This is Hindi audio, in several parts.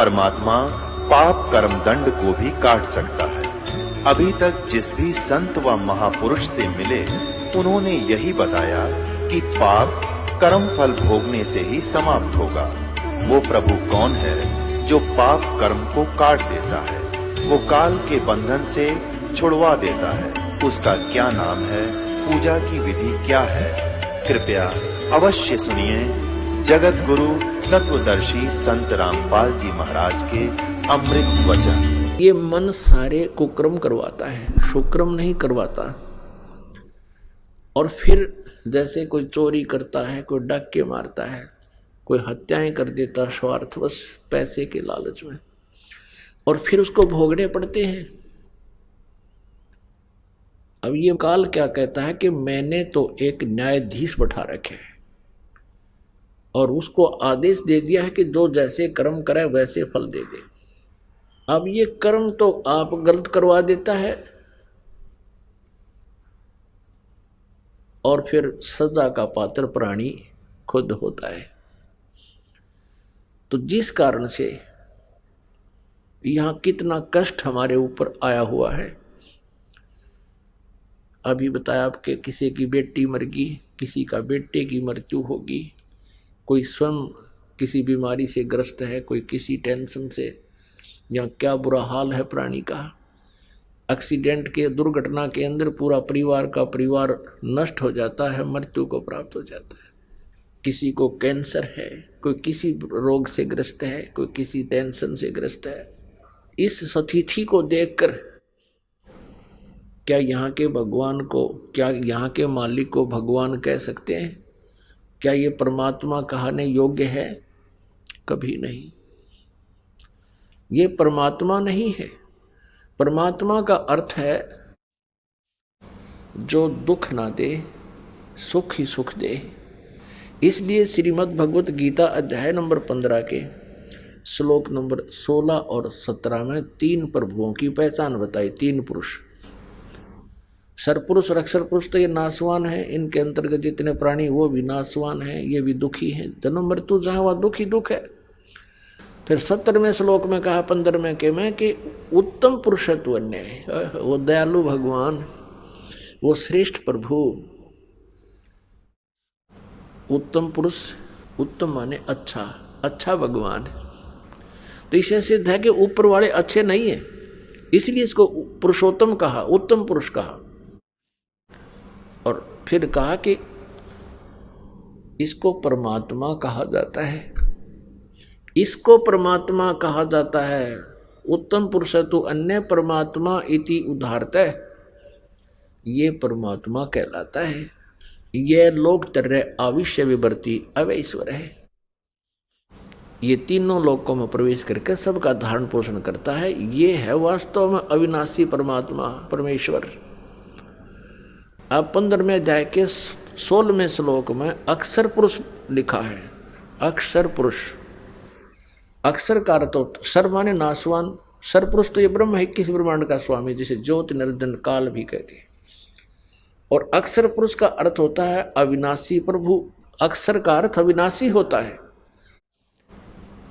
परमात्मा पाप कर्म दंड को भी काट सकता है। अभी तक जिस भी संत व महापुरुष से मिले, उन्होंने यही बताया कि पाप कर्म फल भोगने से ही समाप्त होगा। वो प्रभु कौन है जो पाप कर्म को काट देता है, वो काल के बंधन से छुड़वा देता है। उसका क्या नाम है, पूजा की विधि क्या है? कृपया अवश्य सुनिए जगत गुरु तत्वदर्शी संत रामपाल जी महाराज के अमृत वचन। ये मन सारे कुकर्म करवाता है, सुकर्म नहीं करवाता। और फिर जैसे कोई चोरी करता है, कोई डाके मारता है, कोई हत्याएं कर देता स्वार्थवश पैसे के लालच में, और फिर उसको भोगने पड़ते हैं। अब ये काल क्या कहता है कि मैंने तो एक न्यायाधीश बैठा रखे है और उसको आदेश दे दिया है कि जो जैसे कर्म करे वैसे फल दे दे। अब ये कर्म तो आप गलत करवा देता है और फिर सजा का पात्र प्राणी खुद होता है। तो जिस कारण से यहां कितना कष्ट हमारे ऊपर आया हुआ है, अभी बताया आपके किसी की बेटी मर गई, किसी का बेटे की मृत्यु होगी, कोई स्वयं किसी बीमारी से ग्रस्त है, कोई किसी टेंशन से, या क्या बुरा हाल है प्राणी का। एक्सीडेंट के दुर्घटना के अंदर पूरा परिवार का परिवार नष्ट हो जाता है, मृत्यु को प्राप्त हो जाता है। किसी को कैंसर है, कोई किसी रोग से ग्रस्त है, कोई किसी टेंशन से ग्रस्त है। इस स्थिति को देखकर क्या यहाँ के भगवान को, क्या यहाँ के मालिक को भगवान कह सकते हैं? क्या ये परमात्मा कहने योग्य है? कभी नहीं। ये परमात्मा नहीं है। परमात्मा का अर्थ है जो दुख ना दे, सुख ही सुख दे। इसलिए श्रीमद् भगवत गीता अध्याय नंबर 15 के श्लोक नंबर 16 और 17 में 3 प्रभुओं की पहचान बताई। 3 पुरुष, सरपुरुष और अक्षर पुरुष तो ये नासवान है, इनके अंतर्गत जितने प्राणी वो भी नासवान है, ये भी दुखी है। जन्म मृत्यु जहाँ वहाँ दुख ही दुख है। फिर 17वें श्लोक में कहा 15वें के में कि उत्तम पुरुषत्व अन्य, वो दयालु भगवान, वो श्रेष्ठ प्रभु, उत्तम पुरुष, उत्तम माने अच्छा, अच्छा भगवान। तो इससे सिद्ध है कि ऊपर वाले अच्छे नहीं है, इसलिए इसको पुरुषोत्तम कहा, उत्तम पुरुष कहा। और फिर कहा कि इसको परमात्मा कहा जाता है, इसको परमात्मा कहा जाता है। उत्तम पुरुष तो अन्य परमात्मा इति उदाहरतः, ये परमात्मा कहलाता है। यह लोक तरह आविश्य विवर्ती अवैश्वर है। ये तीनों लोकों में प्रवेश करके सबका धारण पोषण करता है। ये है वास्तव में अविनाशी परमात्मा परमेश्वर। अब 15वें अध्याय के 16वें श्लोक में अक्षर पुरुष लिखा है। अक्षर पुरुष, अक्षर का अर्थ होता, सर माने नासवान, सर पुरुष तो ये ब्रह्म है, किस ब्रह्मांड का स्वामी, जिसे ज्योति निरंजन काल भी कहते हैं। और अक्षर पुरुष का अर्थ होता है अविनाशी प्रभु। अक्षर का अर्थ अविनाशी होता है,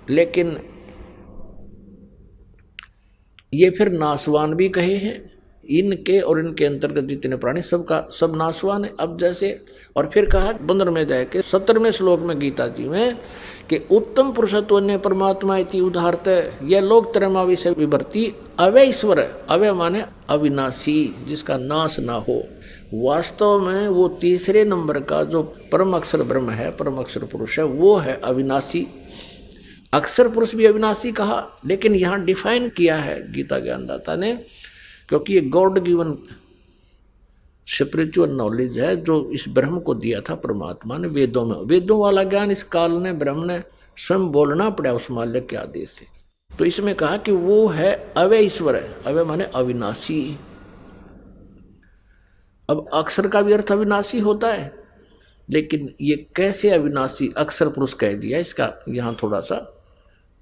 लेकिन ये फिर नासवान भी कहे हैं। इनके और इनके अंतर्गत जितने प्राणी सबका सब नासवान है। अब जैसे, और फिर कहा 15वें अध्याय के 17वें श्लोक में गीता जी में कि उत्तम पुरुषत्व ने परमात्मा इति उदाहरतः, यह लोक त्रयमा विषय विभर्ती अवैश्वर। अवय माने अविनाशी, जिसका नाश ना हो। वास्तव में वो तीसरे नंबर का जो परम अक्षर ब्रह्म है, परम अक्षर पुरुष है, वो है अविनाशी। अक्षर पुरुष भी अविनाशी कहा, लेकिन यहाँ डिफाइन किया है गीता ज्ञानदाता ने, क्योंकि ये गॉड गिवन स्पिरिचुअल नॉलेज है जो इस ब्रह्म को दिया था परमात्मा ने वेदों में। वेदों वाला ज्ञान इस काल ने, ब्रह्म ने स्वयं बोलना पड़ा उस माल्य के आदेश से। तो इसमें कहा कि वो है अवय ईश्वर है। अवय माने अविनाशी। अब अक्षर का भी अर्थ अविनाशी होता है, लेकिन ये कैसे अविनाशी अक्षर पुरुष कह दिया, इसका यहाँ थोड़ा सा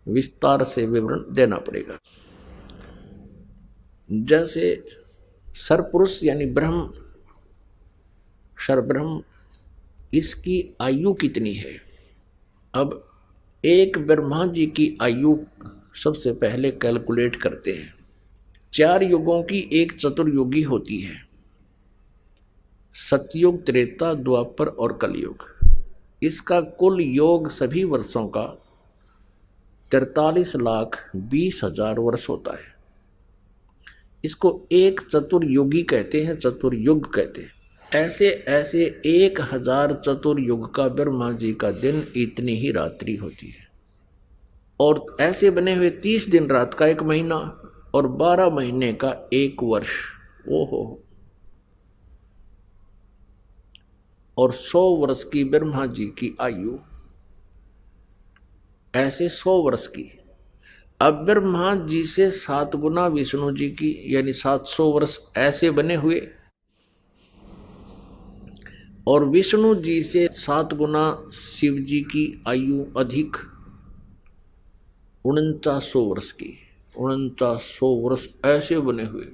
विस्तार से विवरण देना पड़ेगा। जैसे सरपुरुष यानी ब्रह्म, सरब्रह्म, इसकी आयु कितनी है? अब एक ब्रह्मा जी की आयु सबसे पहले कैलकुलेट करते हैं। 4 युगों की एक चतुर्युगी होती है, सतयुग, त्रेता, द्वापर और कलयुग। इसका कुल योग सभी वर्षों का 43,20,000 वर्ष होता है। इसको एक चतुर्युगी कहते हैं, चतुर्युग कहते हैं। ऐसे ऐसे 1,000 चतुर्युग का ब्रह्मा जी का दिन इतनी ही रात्रि होती है, और ऐसे बने हुए 30 दिन रात का एक महीना और 12 महीने का एक वर्ष। ओहो, और 100 वर्ष की ब्रह्मा जी की आयु, ऐसे 100 वर्ष की। अब ब्रह्मा जी से 7 गुना विष्णु जी की, यानी 700 वर्ष ऐसे बने हुए, और विष्णु जी से 7 गुना शिव जी की आयु अधिक, 4900 वर्ष की। 4900 वर्ष ऐसे बने हुए,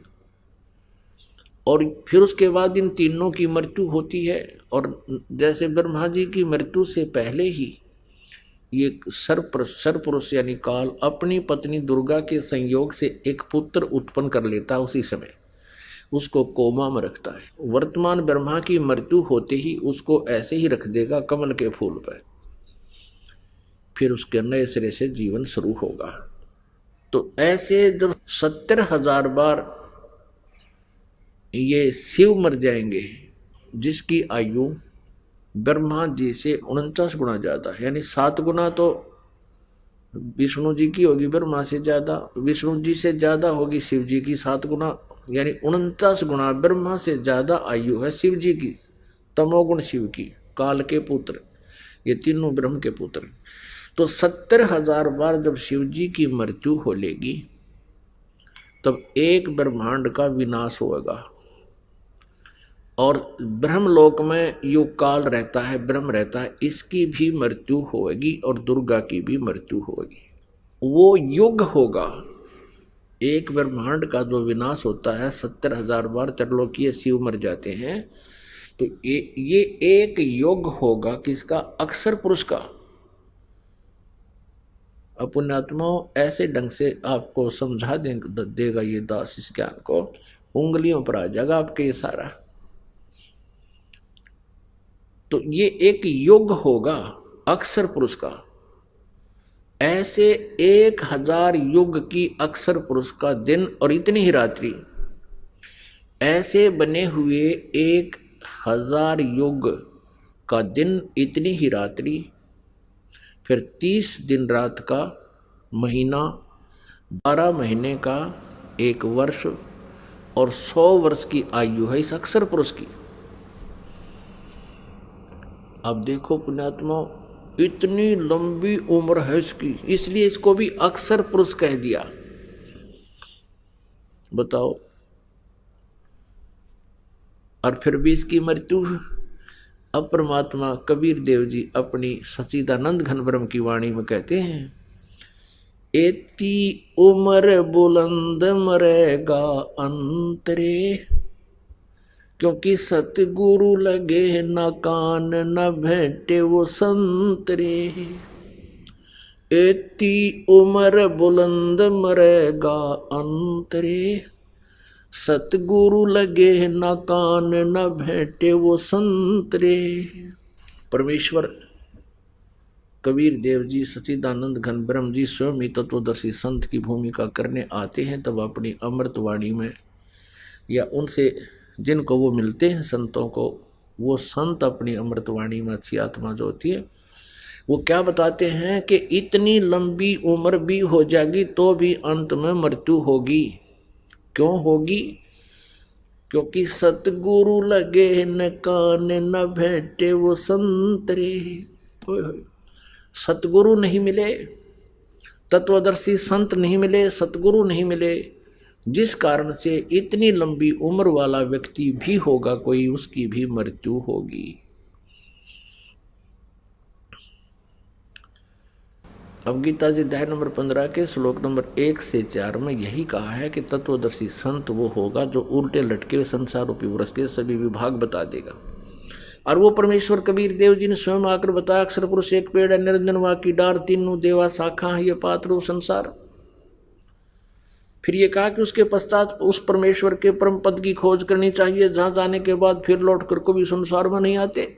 और फिर उसके बाद इन तीनों की मृत्यु होती है। और जैसे ब्रह्मा जी की मृत्यु से पहले ही ये सरपुरुष यानी काल अपनी पत्नी दुर्गा के संयोग से एक पुत्र उत्पन्न कर लेता है, उसी समय उसको कोमा में रखता है। वर्तमान ब्रह्मा की मृत्यु होते ही उसको ऐसे ही रख देगा कमल के फूल पर, फिर उसके नए सिरे से जीवन शुरू होगा। तो ऐसे जब 70,000 बार ये शिव मर जाएंगे, जिसकी आयु ब्रह्मा जी से 49 गुना ज़्यादा, यानी 7 गुना तो विष्णु जी की होगी, ब्रह्मा से ज़्यादा, विष्णु जी से ज़्यादा होगी शिव जी की 7 गुना, यानी 49 गुना ब्रह्मा से ज़्यादा आयु है शिव जी की, तमोगुण शिव की, काल के पुत्र, ये तीनों ब्रह्म के पुत्र। तो 70,000 बार जब शिव जी की मृत्यु हो लेगी, तब एक ब्रह्मांड का विनाश होगा। और ब्रह्मलोक में युग काल रहता है, ब्रह्म रहता है, इसकी भी मृत्यु होगी और दुर्गा की भी मृत्यु होगी। वो युग होगा। एक ब्रह्मांड का जो विनाश होता है, 70,000 बार त्रिलोकीय शिव मर जाते हैं, तो ये एक युग होगा किसका? अक्षर पुरुष का। पुण्यात्माओं, ऐसे ढंग से आपको समझा देगा ये दास इस ज्ञान को, उंगलियों पर आ जाएगा आपके ये सारा। तो ये एक युग होगा अक्षर पुरुष का। ऐसे 1,000 युग की अक्षर पुरुष का दिन और इतनी ही रात्रि, ऐसे बने हुए 1,000 युग का दिन, इतनी ही रात्रि, फिर 30 दिन रात का महीना, 12 महीने का एक वर्ष, और 100 वर्ष की आयु है इस अक्षर पुरुष की। अब देखो पुण्यात्मा, इतनी लंबी उम्र है इसकी, इसलिए इसको भी अक्षर पुरुष कह दिया। बताओ, और फिर भी इसकी मृत्यु। अब परमात्मा कबीर देव जी अपनी सच्चिदानंद घन ब्रह्म की वाणी में कहते हैं, एती उम्र बुलंद मरेगा अंतरे, क्योंकि सतगुरु लगे न कान न भेंटे वो संतरे। एती उम्र बुलंद मरेगा अंतरे, सतगुरु लगे न कान न भेंटे वो संतरे। परमेश्वर कबीर देव जी सच्चिदानंद घन ब्रह्म जी स्वयं ही तत्वदर्शी संत की भूमिका करने आते हैं, तब अपनी अमृत वाणी में, या उनसे जिनको वो मिलते हैं संतों को, वो संत अपनी अमृतवाणी में अच्छी आत्मा जो होती है, वो क्या बताते हैं कि इतनी लंबी उम्र भी हो जाएगी तो भी अंत में मृत्यु होगी। क्यों होगी? क्योंकि सतगुरु लगे न कान न भेंटे वो संतरे। सतगुरु नहीं मिले, तत्वदर्शी संत नहीं मिले, सतगुरु नहीं मिले, जिस कारण से इतनी लंबी उम्र वाला व्यक्ति भी होगा कोई, उसकी भी मृत्यु होगी। अब गीता जी अध्याय नंबर 15 के श्लोक नंबर 1 से 4 में यही कहा है कि तत्वदर्शी संत वो होगा जो उल्टे लटके हुए संसार रूपी वृक्ष के सभी विभाग बता देगा। और वो परमेश्वर कबीर देव जी ने स्वयं आकर बताया, अक्षर पुरुष एक पेड़ है, निरंजन वा की डार, तीनों देवा शाखा, ये पात्र संसार। फिर ये कहा कि उसके पश्चात उस परमेश्वर के परम पद की खोज करनी चाहिए, जहां जाने के बाद फिर लौट कर कभी संसार में नहीं आते।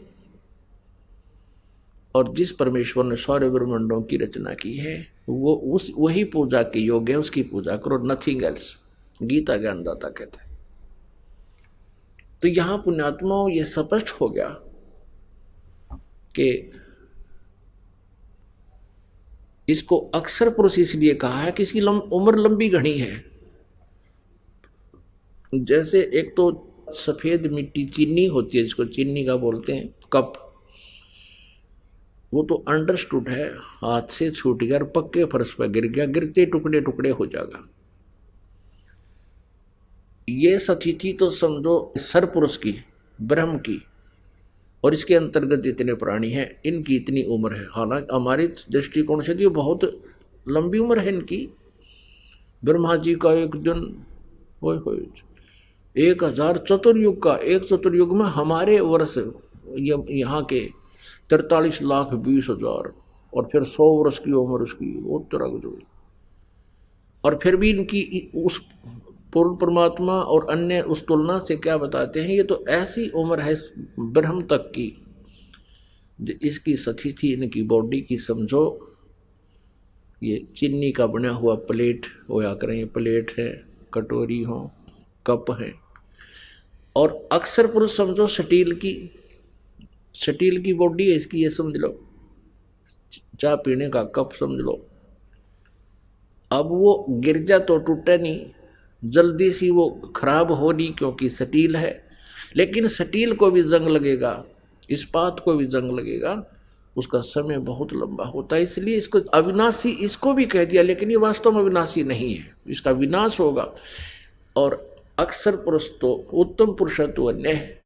और जिस परमेश्वर ने सारे ब्रह्मांडों की रचना की है वो वही पूजा के योग्य है, उसकी पूजा करो, नथिंग एल्स। गीता ज्ञानदाता कहते हैं। तो यहां पुण्यात्माओं ये स्पष्ट हो गया कि इसको अक्षर पुरुष इसलिए कहा है कि इसकी उम्र लंबी घनी है। जैसे एक तो सफेद मिट्टी चीनी होती है, जिसको चीनी का बोलते हैं, कप, वो तो अंडरस्टूड है, हाथ से छूट गया और पक्के फर्श पर गिर गया, गिरते टुकड़े टुकड़े हो जाएगा। ये सतिथि तो समझो सरपुरुष की, ब्रह्म की, और इसके अंतर्गत जितने प्राणी हैं इनकी इतनी उम्र है। हालांकि हमारी दृष्टिकोण से ये बहुत लंबी उम्र है इनकी। ब्रह्मा जी का एक दिन हो 1000 चतुर्युग का, एक चतुर्युग में हमारे वर्ष यहाँ के 43,20,000, और फिर 100 वर्ष की उम्र उसकी, वो तरह जो। और फिर भी इनकी उस पूर्ण परमात्मा और अन्य उस तुलना से क्या बताते हैं, ये तो ऐसी उम्र है ब्रह्म तक की, इसकी सतिथि इनकी बॉडी की समझो ये चीनी का बना हुआ प्लेट होया करें, ये प्लेट है, कटोरी हो, कप है। और अक्सर पुरुष समझो स्टील की बॉडी है इसकी, ये समझ लो, चाय पीने का कप समझ लो। अब वो गिर जा तो टूटे नहीं, जल्दी सी वो खराब हो रही क्योंकि स्टील है, लेकिन स्टील को भी जंग लगेगा, इस्पात को भी जंग लगेगा, उसका समय बहुत लंबा होता है। इसलिए इसको अविनाशी इसको भी कह दिया, लेकिन ये वास्तव में अविनाशी नहीं है, इसका विनाश होगा। और अक्सर पुरुष तो उत्तम पुरुषत्व अन्य है।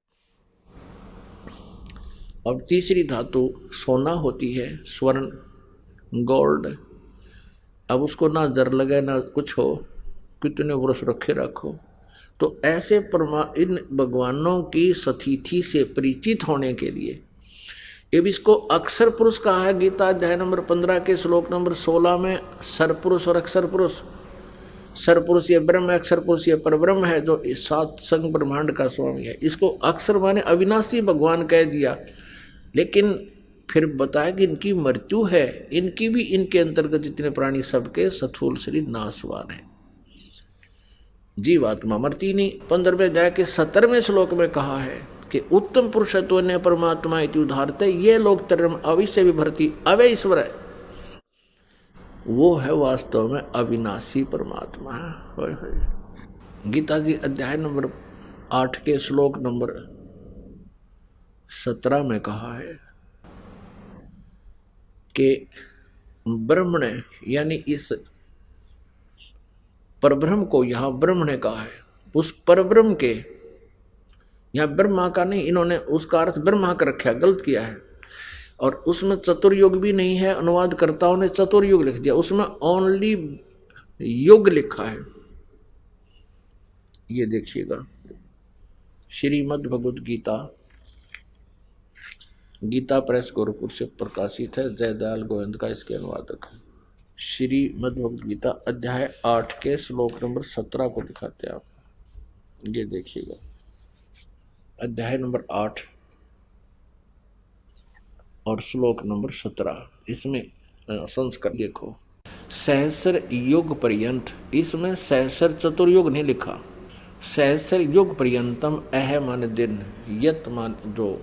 अब तीसरी धातु सोना होती है, स्वर्ण, गोल्ड। अब उसको ना जर लगे ना कुछ हो, कितने वर्ष रखे रखो। तो ऐसे इन भगवानों की सतिथि से परिचित होने के लिए अब इसको अक्षर पुरुष कहा है। गीता अध्याय नंबर 15 के श्लोक नंबर 16 में सरपुरुष और अक्षर पुरुष। सरपुरुष ये ब्रह्म है, अक्षर पुरुष ये परब्रह्म है, जो सात संग ब्रह्मांड का स्वामी है। इसको अक्षर माने अविनाशी भगवान कह दिया, लेकिन फिर बताया कि इनकी मृत्यु है, इनकी भी, इनके अंतर्गत जितने प्राणी सबके स्थूल शरीर नाशवान है, जीवात्मा मरती नहीं। 15वें अध्याय के 17वें श्लोक में कहा है कि उत्तम पुरुषत्व ने परमात्मा इति उदाहरते, ये लोग तरम अविश्य विभर्ति अवय ईश्वर है, वो है वास्तव में अविनाशी परमात्मा है। गीता जी अध्याय नंबर 8 के श्लोक नंबर 17 में कहा है कि ब्रह्म ने, यानी इस परब्रह्म को यहाँ ब्रह्म ने कहा है, उस परब्रह्म के, यहाँ ब्रह्मा का नहीं, इन्होंने उसका अर्थ ब्रह्मा का रखा, गलत किया है। और उसमें चतुर्युग भी नहीं है, अनुवादकर्ताओं ने चतुर्युग लिख दिया, उसमें ओनली युग लिखा है। ये देखिएगा, श्रीमद् भगवद गीता, गीता प्रेस गोरखपुर से प्रकाशित है, जयदयाल गोविंद का इसके अनुवादक है। श्रीमद् भगवद गीता अध्याय 8 के श्लोक नंबर 17 को दिखाते हैं आप, ये देखिएगा, अध्याय नंबर 8 और श्लोक नंबर 17, इसमें संस्कार देखो, सहस्र युग पर्यंत, इसमें सहस्र चतुर्युग नहीं लिखा, सहस्र युग पर्यंतम, अह माने दिन, यत मान जो,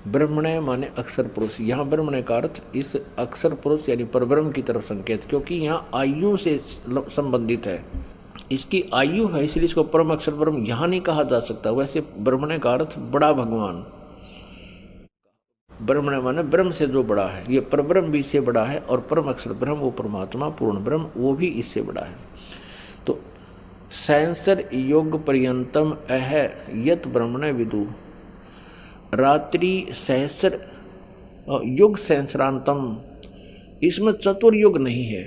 ब्रह्मणे माने अक्षर पुरुष। यहाँ ब्रह्मणे का अर्थ इस अक्षर पुरुष यानी परब्रह्म की तरफ संकेत, क्योंकि यहाँ आयु से संबंधित है, इसकी आयु है, इसलिए इसको परम अक्षर ब्रह्म यहाँ नहीं कहा जा सकता। वैसे ब्रह्मणे का अर्थ बड़ा भगवान, ब्रह्मणे माने ब्रह्म से जो बड़ा है, ये परब्रह्म भी इससे बड़ा है, और परम अक्षर ब्रह्म वो परमात्मा पूर्ण ब्रह्म वो भी इससे बड़ा है। तो सहस्र युग पर्यंतम अह यत ब्रह्मणे विदु, रात्रि सहस्र युग सहस्रांतम, इसमें चतुर्युग नहीं है।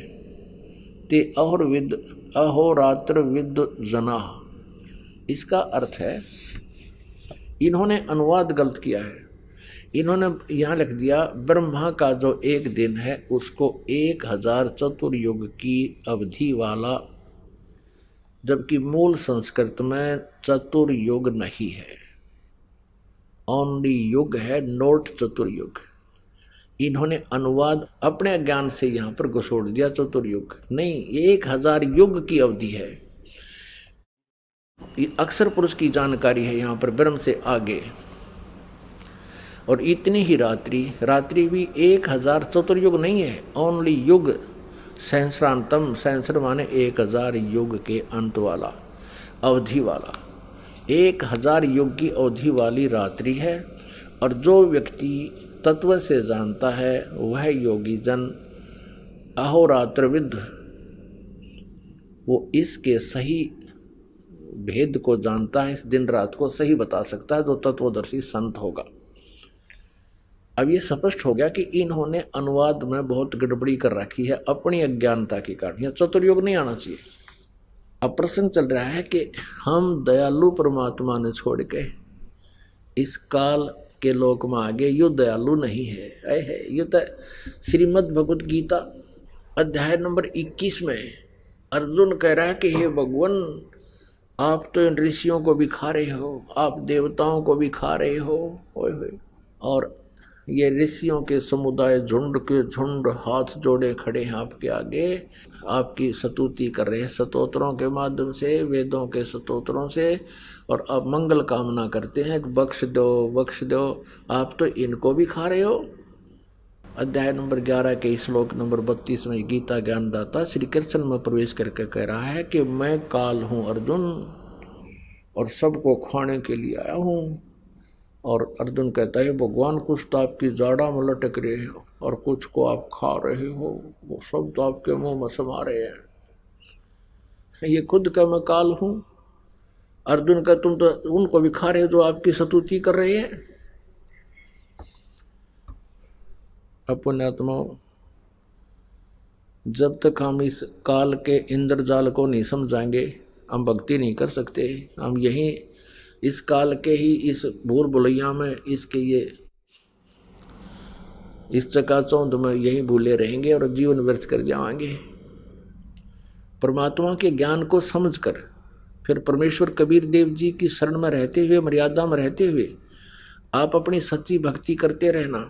ते अहोर्विद अहोरात्र विद जना, इसका अर्थ है, इन्होंने अनुवाद गलत किया है, इन्होंने यहाँ लिख दिया ब्रह्मा का जो एक दिन है उसको 1000 चतुर्युग की अवधि वाला जबकि मूल संस्कृत में चतुर्युग नहीं है, ओनली युग है, नोट चतुर्युग। इन्होंने अनुवाद अपने ज्ञान से यहां पर घुसोड़ दिया, चतुर्युग नहीं, 1000 युग की अवधि है। अक्षर पुरुष की जानकारी है यहां पर ब्रह्म से आगे। और इतनी ही रात्रि भी 1000 चतुर्युग नहीं है, ओनली युग, सहस्रांतम, सहस्र माने 1000 युग के अंत वाला, अवधि वाला, 1000 युग की अवधि वाली रात्रि है। और जो व्यक्ति तत्व से जानता है वह योगी जन अहोरात्रविद, वो इसके सही भेद को जानता है, इस दिन रात को सही बता सकता है, जो तत्वदर्शी संत होगा। अब ये स्पष्ट हो गया कि इन्होंने अनुवाद में बहुत गड़बड़ी कर रखी है अपनी अज्ञानता के कारण। यह चतुर्युग नहीं आना चाहिए। अब प्रश्न चल रहा है कि हम दयालु परमात्मा ने छोड़ के इस काल के लोक में आगे यो दयालु नहीं है। ये तो श्रीमद् भगवत गीता अध्याय नंबर 21 में अर्जुन कह रहा है कि हे भगवान, आप तो इन ऋषियों को भी खा रहे हो, आप देवताओं को भी खा रहे हो। और ये ऋषियों के समुदाय झुंड के झुंड हाथ जोड़े खड़े हैं आपके आगे, आपकी स्तुति कर रहे हैं स्तोत्रों के माध्यम से, वेदों के स्तोत्रों से, और अब मंगल कामना करते हैं कि बख्श दो बख्श दो। आप तो इनको भी खा रहे हो। अध्याय नंबर 11 के श्लोक नंबर 32 में गीता ज्ञानदाता श्री कृष्ण में प्रवेश करके कह रहा है कि मैं काल हूँ अर्जुन, और सबको खाने के लिए आया हूँ। और अर्जुन कहता है भगवान, कुछ तो आपकी जाड़ा में लटक रहे हो और कुछ को आप खा रहे हो, वो सब तो आपके मुंह में समा रहे हैं। ये खुद का मैं काल हूँ। अर्जुन का तुम तो उनको भी खा रहे हो जो आपकी स्तुति कर रहे हैं। पुण्यात्मा, जब तक हम इस काल के इंद्रजाल को नहीं समझाएंगे हम भक्ति नहीं कर सकते। हम यहीं इस काल के ही इस भूल भुलैया में, इसके ये इस चकाचौंध में यही भूले रहेंगे और जीवन व्यर्थ कर जाएंगे। परमात्मा के ज्ञान को समझकर फिर परमेश्वर कबीर देव जी की शरण में रहते हुए, मर्यादा में रहते हुए आप अपनी सच्ची भक्ति करते रहना।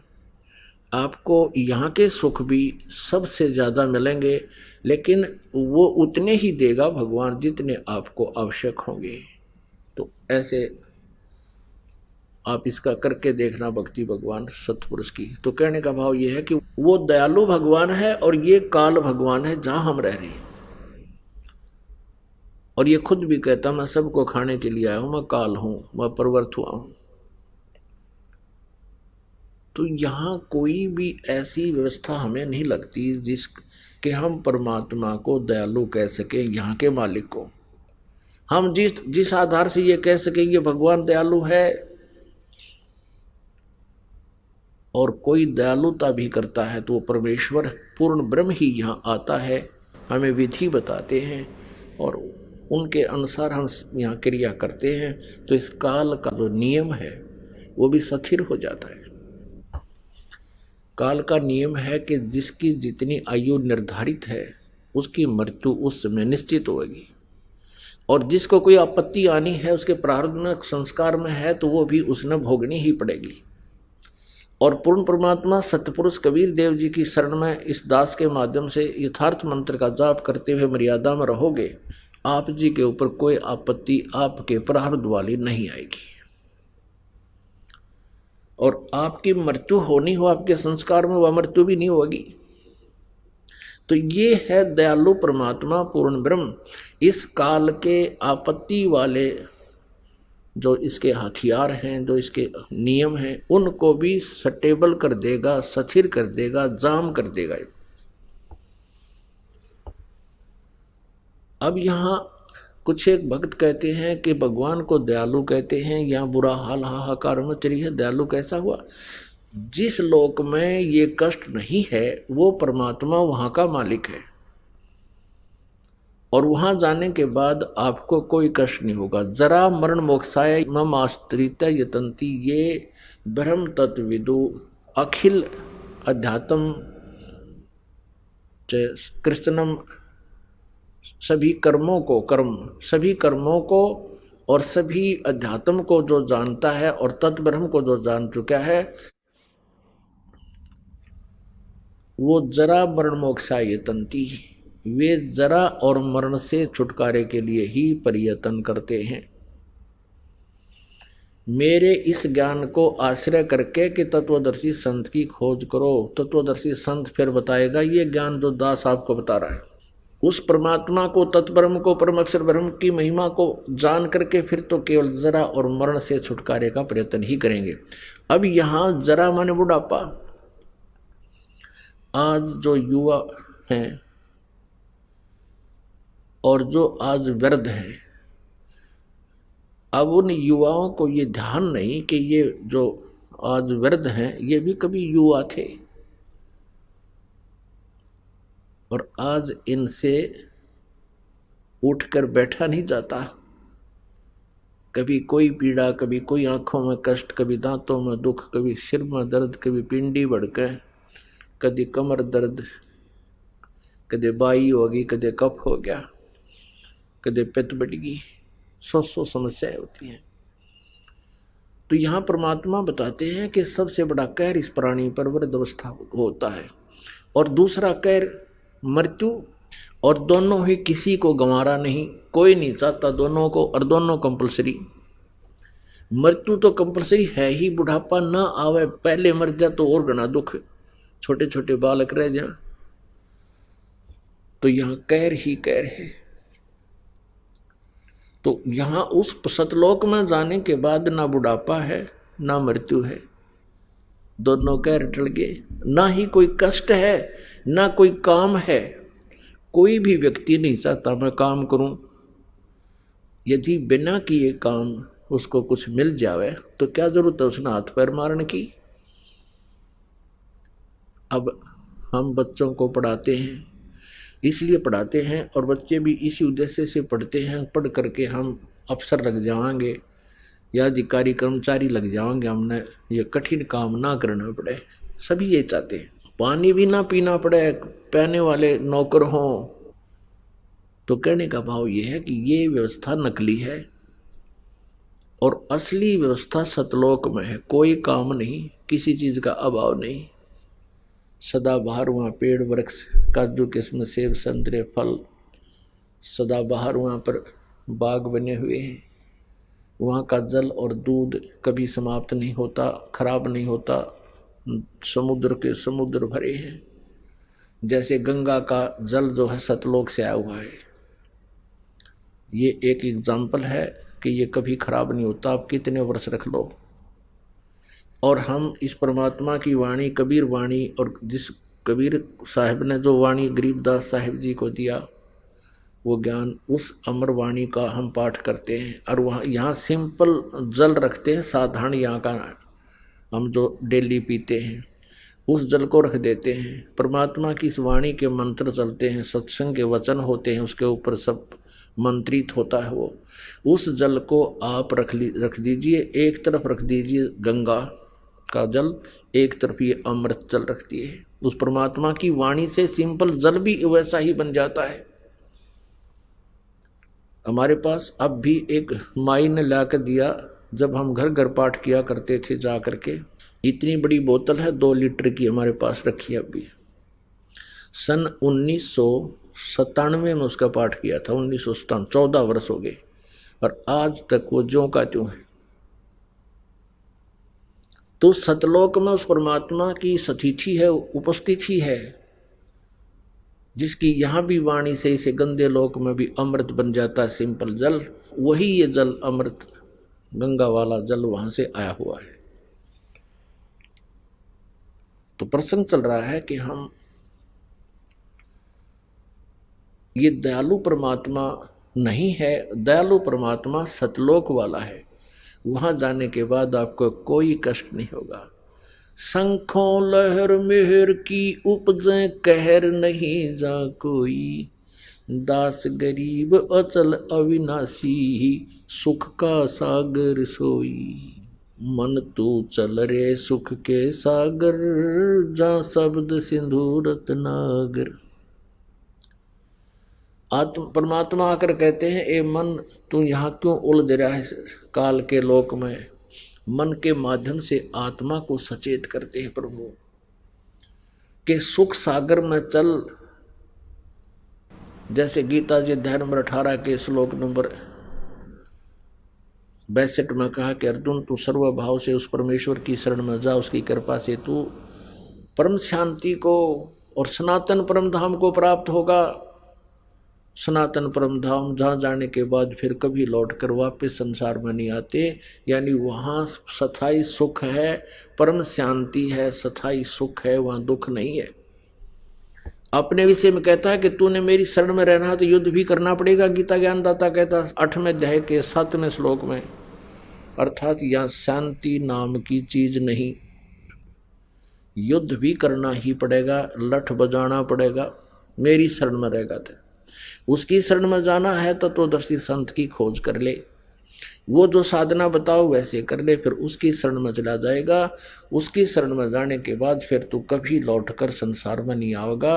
आपको यहाँ के सुख भी सबसे ज़्यादा मिलेंगे, लेकिन वो उतने ही देगा भगवान जितने आपको आवश्यक होंगे। तो ऐसे आप इसका करके देखना भक्ति भगवान सतपुरुष की। तो कहने का भाव ये है कि वो दयालु भगवान है और ये काल भगवान है जहाँ हम रह रहे हैं। और ये खुद भी कहता मैं सबको खाने के लिए आया हूँ, मैं काल हूँ, मैं प्रवृत्त हुआ हूँ। तो यहाँ कोई भी ऐसी व्यवस्था हमें नहीं लगती जिस कि हम परमात्मा को दयालु कह सके, यहाँ के मालिक को। हम जिस आधार से ये कह सके ये भगवान दयालु है, और कोई दयालुता भी करता है तो वो परमेश्वर पूर्ण ब्रह्म ही यहाँ आता है, हमें विधि बताते हैं और उनके अनुसार हम यहाँ क्रिया करते हैं। तो इस काल का जो नियम है वो भी स्थिर हो जाता है। काल का नियम है कि जिसकी जितनी आयु निर्धारित है उसकी मृत्यु उस समय निश्चित होगी, और जिसको कोई आपत्ति आनी है उसके प्रारब्ध में संस्कार में है तो वो भी उसने भोगनी ही पड़ेगी। और पूर्ण परमात्मा सतपुरुष कबीर देव जी की शरण में इस दास के माध्यम से यथार्थ मंत्र का जाप करते हुए मर्यादा में रहोगे, आप जी के ऊपर कोई आपत्ति आपके प्रारब्ध वाली नहीं आएगी। और आपकी मृत्यु होनी हो आपके संस्कार में, वह मृत्यु भी नहीं होगी। तो ये है दयालु परमात्मा पूर्ण ब्रह्म। इस काल के आपत्ति वाले जो इसके हथियार हैं, जो इसके नियम हैं, उनको भी स्टेबल कर देगा, स्थिर कर देगा, जाम कर देगा। अब यहाँ कुछ एक भक्त कहते हैं कि भगवान को दयालु कहते हैं, यहाँ बुरा हाल हाहाकार मच रही है, दयालु कैसा हुआ? जिस लोक में ये कष्ट नहीं है वो परमात्मा वहाँ का मालिक है, और वहाँ जाने के बाद आपको कोई कष्ट नहीं होगा। जरा मरण मोक्षाय मम आश्रित यतंती ये ब्रह्म तत्विदु अखिल अध्यात्म कृष्णम सभी कर्मों को सभी कर्मों को और सभी अध्यात्म को जो जानता है और तत्ब्रह्म को जो जान चुका है, वो जरा मरण मोक्षाय तंती, वे जरा और मरण से छुटकारे के लिए ही प्रयत्न करते हैं। मेरे इस ज्ञान को आश्रय करके कि तत्वदर्शी संत की खोज करो। तत्वदर्शी संत फिर बताएगा ये ज्ञान जो दास आपको बता रहा है, उस परमात्मा को, तत्ब्रह्म को, परम अक्षर ब्रह्म की महिमा को जान करके फिर तो केवल जरा और मरण से छुटकारे का प्रयत्न ही करेंगे। अब यहाँ जरा माने बुढ़ापा। आज जो युवा हैं और जो आज वृद्ध हैं, अब उन युवाओं को ये ध्यान नहीं कि ये जो आज वृद्ध हैं ये भी कभी युवा थे, और आज इनसे उठकर बैठा नहीं जाता। कभी कोई पीड़ा, कभी कोई आंखों में कष्ट, कभी दांतों में दुख, कभी सिर में दर्द, कभी पिंडी भड़के, कभी कमर दर्द, कभी बाई होगी, कभी कफ हो गया, कभी पित्त बढ़ गई, सौ समस्याएं होती हैं। तो यहाँ परमात्मा बताते हैं कि सबसे बड़ा कहर इस प्राणी पर वृद्ध अवस्था होता है, और दूसरा कहर मृत्यु। और दोनों ही किसी को गंवारा नहीं, कोई नहीं चाहता दोनों को, और दोनों कंपलसरी। मृत्यु तो कंपलसरी है ही, बुढ़ापा ना आवे पहले मर जा तो और घना दुख, छोटे छोटे बालक रह जा। तो यहाँ कहर ही कहर है। तो यहाँ उस सतलोक में जाने के बाद ना बुढ़ापा है ना मृत्यु है, दोनों कहर टल गए। ना ही कोई कष्ट है ना कोई काम है। कोई भी व्यक्ति नहीं चाहता मैं काम करूं। यदि बिना किए काम उसको कुछ मिल जावे तो क्या जरूरत है उसने हाथ पैर मारने की। अब हम बच्चों को पढ़ाते हैं, इसलिए पढ़ाते हैं, और बच्चे भी इसी उद्देश्य से पढ़ते हैं, पढ़ करके हम अफसर लग जाएंगे या अधिकारी कर्मचारी लग जाएंगे, हमने ये कठिन काम ना करना पड़े। सभी ये चाहते हैं, पानी भी ना पीना पड़े, पहने वाले नौकर हों। तो कहने का भाव ये है कि ये व्यवस्था नकली है और असली व्यवस्था सतलोक में है। कोई काम नहीं, किसी चीज़ का अभाव नहीं, सदा बाहर वहाँ पेड़ वृक्ष, काजू किस्म, सेब संतरे फल, सदा बाहर वहाँ पर बाग बने हुए हैं। वहाँ का जल और दूध कभी समाप्त नहीं होता, खराब नहीं होता। समुद्र के समुद्र भरे हैं। जैसे गंगा का जल जो है सतलोक से आया हुआ है, ये एक एग्जाम्पल है कि ये कभी खराब नहीं होता, आप कितने वर्ष रख लो। और हम इस परमात्मा की वाणी, कबीर वाणी, और जिस कबीर साहिब ने जो वाणी गरीबदास साहिब जी को दिया, वो ज्ञान, उस अमर वाणी का हम पाठ करते हैं। और वहाँ यहाँ सिंपल जल रखते हैं, साधारण यहाँ का हम जो डेली पीते हैं उस जल को रख देते हैं। परमात्मा की इस वाणी के मंत्र चलते हैं, सत्संग के वचन होते हैं, उसके ऊपर सब मंत्रित होता है। वो उस जल को आप रख दीजिए, एक तरफ रख दीजिए गंगा का जल, एक तरफ ये अमृत जल रखती है। उस परमात्मा की वाणी से सिंपल जल भी वैसा ही बन जाता है। हमारे पास अब भी एक माई ने ला कर दिया, जब हम घर घर पाठ किया करते थे जा करके, इतनी बड़ी बोतल है 2 लीटर की हमारे पास रखी है अभी। सन 1997 में उसका पाठ किया था, 1997, 14 वर्ष हो गए, और आज तक वो ज्यों का त्यों है। तो सतलोक में उस परमात्मा की सतिथि है, उपस्थिति है, जिसकी यहाँ भी वाणी से इसे गंदे लोक में भी अमृत बन जाता है, सिंपल जल। वही ये जल अमृत गंगा वाला जल वहां से आया हुआ है। तो प्रसंग चल रहा है कि हम ये दयालु परमात्मा नहीं है, दयालु परमात्मा सतलोक वाला है। वहां जाने के बाद आपको कोई कष्ट नहीं होगा। शंखों लहर मेहर की उपजे कहर नहीं जा कोई, दास गरीब अचल अविनाशी सुख का सागर सोई। मन तू चल रे सुख के सागर, जा शब्द सिंधु रत्नागर। आत्म परमात्मा आकर कहते हैं, ए मन तू यहाँ क्यों उलझ रहा है काल के लोक में। मन के माध्यम से आत्मा को सचेत करते हैं प्रभु के सुख सागर में चल। जैसे गीता जी अध्याय नंबर 18 के श्लोक नंबर 62 में कहा कि अर्जुन तू सर्वभाव से उस परमेश्वर की शरण में जा, उसकी कृपा से तू परम शांति को और सनातन परम धाम को प्राप्त होगा। सनातन परम धाम जहाँ जाने के बाद फिर कभी लौट कर वापस संसार में नहीं आते, यानी वहाँ स्थायी सुख है, परम शांति है, स्थायी सुख है, वहाँ दुख नहीं है। अपने विषय में कहता है कि तूने मेरी शरण में रहना है तो युद्ध भी करना पड़ेगा। गीता ज्ञानदाता कहता है 8वें अध्याय के 7वें श्लोक में, अर्थात यहाँ शांति नाम की चीज नहीं, युद्ध भी करना ही पड़ेगा, लठ बजाना पड़ेगा। मेरी शरण में रहेगा तो उसकी शरण में जाना है तो तत्वदर्शी संत की खोज कर ले, वो जो साधना बताओ वैसे कर ले, फिर उसकी शरण में चला जाएगा। उसकी शरण में जाने के बाद फिर तू कभी लौटकर संसार में नहीं आएगा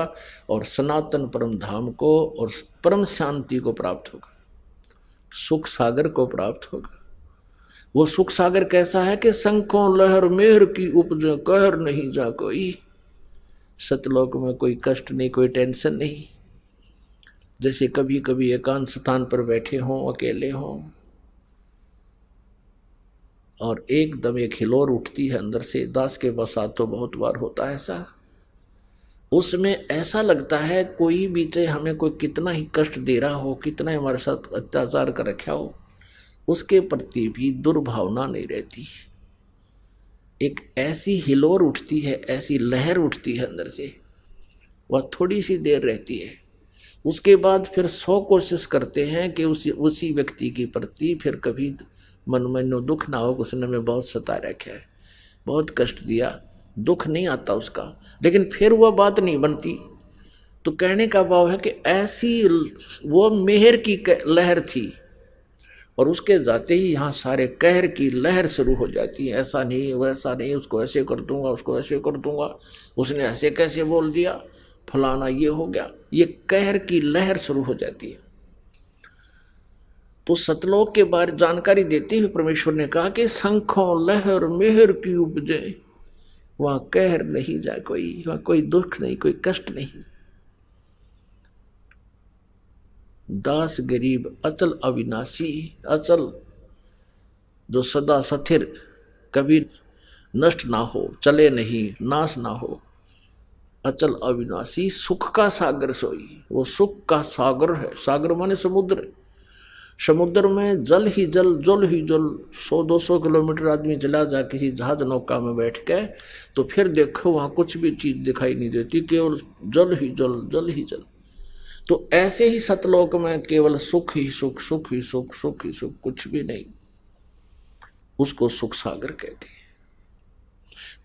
और सनातन परम धाम को और परम शांति को प्राप्त होगा, सुख सागर को प्राप्त होगा। वो सुख सागर कैसा है कि शंखों लहर मेहर की उपज कहर नहीं जा कोई। सतलोक में कोई कष्ट नहीं, कोई टेंशन नहीं। जैसे कभी कभी एकांत स्थान पर बैठे हों, अकेले हों और एकदम एक हिलोर उठती है अंदर से। दास के साथ तो बहुत बार होता है ऐसा। उसमें ऐसा लगता है कोई भी चाहे हमें कोई कितना ही कष्ट दे रहा हो, कितना ही हमारे साथ अत्याचार कर रखा हो, उसके प्रति भी दुर्भावना नहीं रहती। एक ऐसी हिलोर उठती है, ऐसी लहर उठती है अंदर से, वह थोड़ी सी देर रहती है। उसके बाद फिर 100 कोशिश करते हैं कि उसी व्यक्ति के प्रति फिर कभी मन में दुख ना हो। उसने हमें बहुत सता रखा है, बहुत कष्ट दिया, दुख नहीं आता उसका, लेकिन फिर वह बात नहीं बनती। तो कहने का भाव है कि ऐसी वो मेहर की लहर थी और उसके जाते ही यहाँ सारे कहर की लहर शुरू हो जाती है। ऐसा नहीं, वैसा नहीं, उसको ऐसे कर दूंगा, उसको ऐसे कर दूंगा, उसने ऐसे कैसे बोल दिया, फलाना ये हो गया, ये कहर की लहर शुरू हो जाती है। तो सतलोक के बारे जानकारी देते हुए परमेश्वर ने कहा कि शंखों लहर मेहर की उपजे, वहां कहर नहीं जा कोई, वहां कोई दुख नहीं, कोई कष्ट नहीं। दास गरीब अचल अविनाशी, अचल जो सदा स्थिर, कभी नष्ट ना हो, चले नहीं, नाश ना हो, अचल अविनाशी, सुख का सागर सोई। वो सुख का सागर है। सागर माने समुद्र। समुद्र में जल ही जल, जल ही जल। 100-200 किलोमीटर आदमी चला जा किसी जहाज नौका में बैठ के, तो फिर देखो वहां कुछ भी चीज दिखाई नहीं देती, केवल जल ही जल, जल ही जल। तो ऐसे ही सतलोक में केवल सुख ही सुख, सुख ही सुख, सुख ही सुख, कुछ भी नहीं। उसको सुख सागर कहते हैं।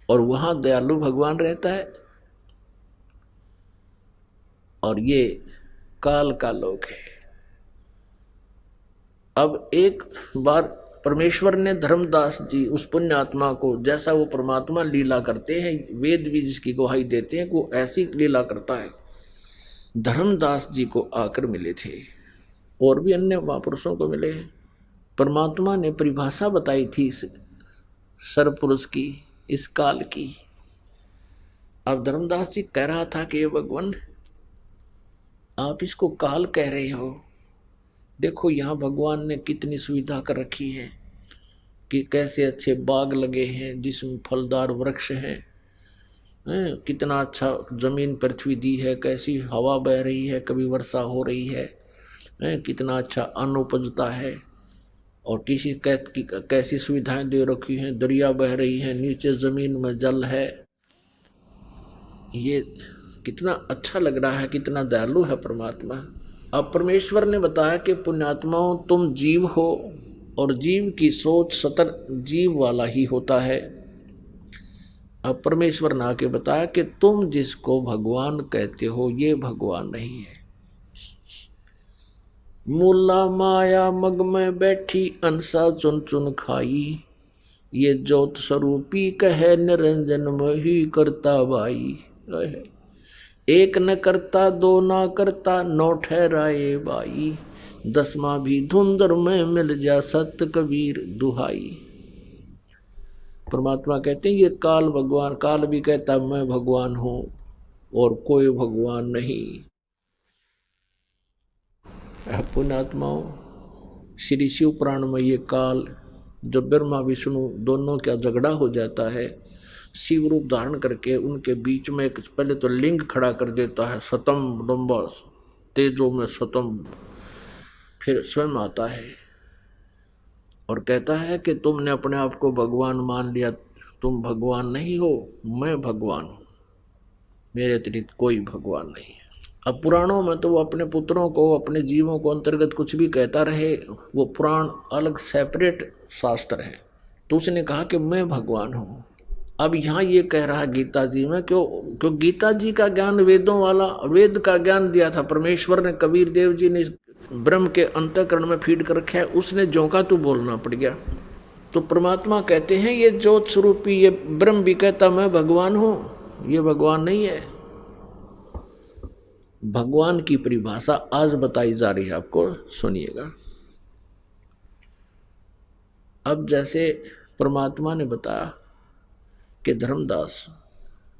और वहां दयालु भगवान रहता है। और ये काल का लोक है। अब एक बार परमेश्वर ने धर्मदास जी उस पुण्य आत्मा को, जैसा वो परमात्मा लीला करते हैं, वेद भी जिसकी गवाही देते हैं, वो ऐसी लीला करता है। धर्मदास जी को आकर मिले थे और भी अन्य महापुरुषों को मिले हैं। परमात्मा ने परिभाषा बताई थी इस सर्वपुरुष की, इस काल की। अब धर्मदास जी कह रहा था कि ये भगवान आप इसको काल कह रहे हो, देखो यहाँ भगवान ने कितनी सुविधा कर रखी है कि कैसे अच्छे बाग लगे हैं जिसमें फलदार वृक्ष हैं, कितना अच्छा जमीन पृथ्वी दी है, कैसी हवा बह रही है, कभी वर्षा हो रही है, कितना अच्छा अन्न उपजता है, और किसी कैसी सुविधाएं दे रखी हैं, दरिया बह रही है, नीचे जमीन में जल है। ये कितना अच्छा लग रहा है, कितना दयालु है परमात्मा। अब परमेश्वर ने बताया कि पुण्यात्माओं तुम जीव हो और जीव की सोच सतर जीव वाला ही होता है। अब परमेश्वर ने आके बताया कि तुम जिसको भगवान कहते हो ये भगवान नहीं है। मूला माया मग में बैठी अंसा चुन चुन खाई, ये ज्योत स्वरूपी कहे निरंजन में ही करता बाई। एक न करता दो ना करता नौ ठहराए बाई, दसवां भी धुंधर में मिल जा सत कबीर दुहाई। परमात्मा कहते हैं ये काल भगवान, काल भी कहता मैं भगवान हूं और कोई भगवान नहीं। पुण्यात्माओं, श्री शिव पुराण में ये काल जब ब्रह्मा विष्णु दोनों का झगड़ा हो जाता है, शिव रूप धारण करके उनके बीच में एक पहले तो लिंग खड़ा कर देता है, सतम लंबा तेजो में सतम, फिर स्वयं आता है और कहता है कि तुमने अपने आप को भगवान मान लिया, तुम भगवान नहीं हो, मैं भगवान हूं, मेरे अतिरिक्त कोई भगवान नहीं है। अब पुराणों में तो वो अपने पुत्रों को, अपने जीवों को अंतर्गत कुछ भी कहता रहे, वो पुराण अलग सेपरेट शास्त्र है। तो उसने कहा कि मैं भगवान हूं। अब यहाँ ये कह रहा गीता जी में, क्यों गीता जी का ज्ञान वेदों वाला, वेद का ज्ञान दिया था परमेश्वर ने, कबीर देव जी ने ब्रह्म के अंतःकरण में फीड कर रखा है, उसने जोंका तो बोलना पड़ गया। तो परमात्मा कहते हैं ये ज्योत स्वरूपी ये ब्रह्म भी कहता मैं भगवान हूं, ये भगवान नहीं है। भगवान की परिभाषा आज बताई जा रही है, आपको सुनिएगा। अब जैसे परमात्मा ने बताया कि धर्मदास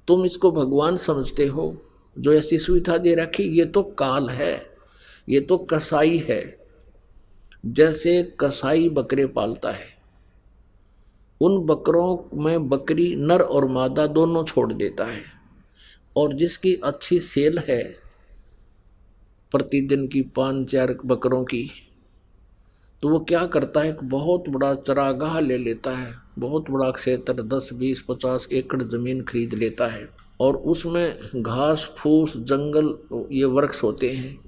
तुम इसको भगवान समझते हो, जो ऐसी सुविधा दे रखी, ये तो काल है, ये तो कसाई है। जैसे कसाई बकरे पालता है, उन बकरों में बकरी नर और मादा दोनों छोड़ देता है, और जिसकी अच्छी सेल है प्रतिदिन की 5-4 बकरों की, तो वो क्या करता है, एक बहुत बड़ा चरागाह ले लेता है, बहुत बड़ा क्षेत्र 10, 20, 50 एकड़ जमीन खरीद लेता है, और उसमें घास फूस जंगल ये वृक्ष होते हैं,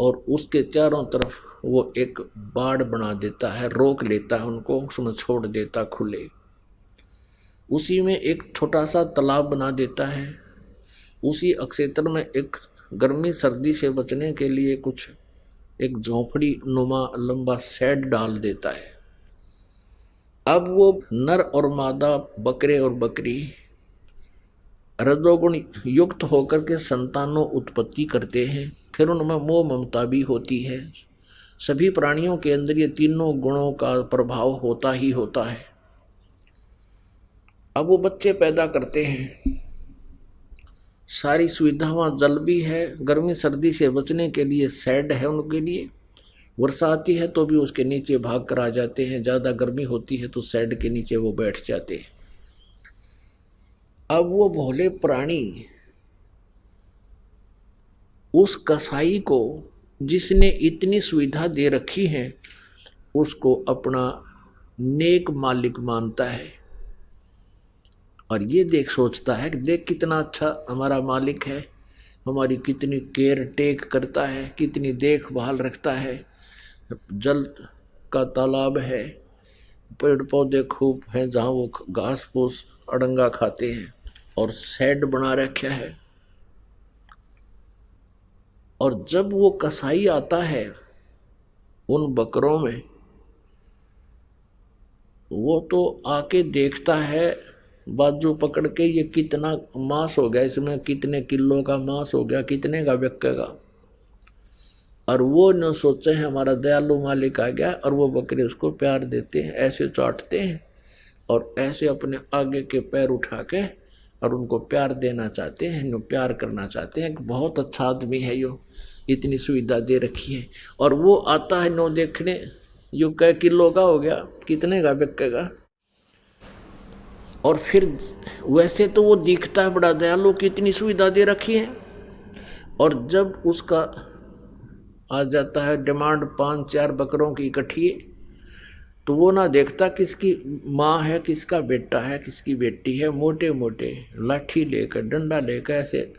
और उसके चारों तरफ वो एक बाड़ बना देता है, रोक लेता है उनको, उसमें छोड़ देता खुले। उसी में एक छोटा सा तालाब बना देता है, उसी क्षेत्र में एक गर्मी सर्दी से बचने के लिए कुछ एक झोंपड़ी नुमा लंबा शेड डाल देता है। अब वो नर और मादा बकरे और बकरी रजोगुण युक्त होकर के संतानों उत्पत्ति करते हैं, फिर उनमें मोह ममता भी होती है। सभी प्राणियों के अंदर ये तीनों गुणों का प्रभाव होता ही होता है। अब वो बच्चे पैदा करते हैं, सारी सुविधा वहाँ जल भी है, गर्मी सर्दी से बचने के लिए शेड है उनके लिए, वर्षा आती है तो भी उसके नीचे भाग कर आ जाते हैं, ज़्यादा गर्मी होती है तो शेड के नीचे वो बैठ जाते हैं। अब वो भोले प्राणी उस कसाई को जिसने इतनी सुविधा दे रखी है उसको अपना नेक मालिक मानता है, और ये देख सोचता है कि देख कितना अच्छा हमारा मालिक है, हमारी कितनी केयर टेक करता है, कितनी देखभाल रखता है, जल का तालाब है, पेड़ पौधे खूब हैं जहाँ वो घास फूस अड़ंगा खाते हैं, और शेड बना रखा है। और जब वो कसाई आता है उन बकरों में, वो तो आके देखता है बाजू पकड़ के, ये कितना मांस हो गया, इसमें कितने किलो का मांस हो गया, कितने का बिकेगा। और वो न सोचे हैं हमारा दयालु मालिक आ गया, और वो बकरे उसको प्यार देते हैं, ऐसे चाटते हैं और ऐसे अपने आगे के पैर उठा के और उनको प्यार देना चाहते हैं, नो प्यार करना चाहते हैं कि बहुत अच्छा आदमी है यो, इतनी सुविधा दे रखी है। और वो आता है नो देखने, यो कै किलो का हो गया, कितने का बिकेगा। और फिर वैसे तो वो दिखता है बड़ा दयालु की इतनी सुविधा दे रखी है, और जब उसका आ जाता है डिमांड 5-4 बकरों की इकट्ठी, तो वो ना देखता किसकी माँ है, किसका बेटा है, किसकी बेटी है, मोटे मोटे लाठी लेकर डंडा लेकर ऐसे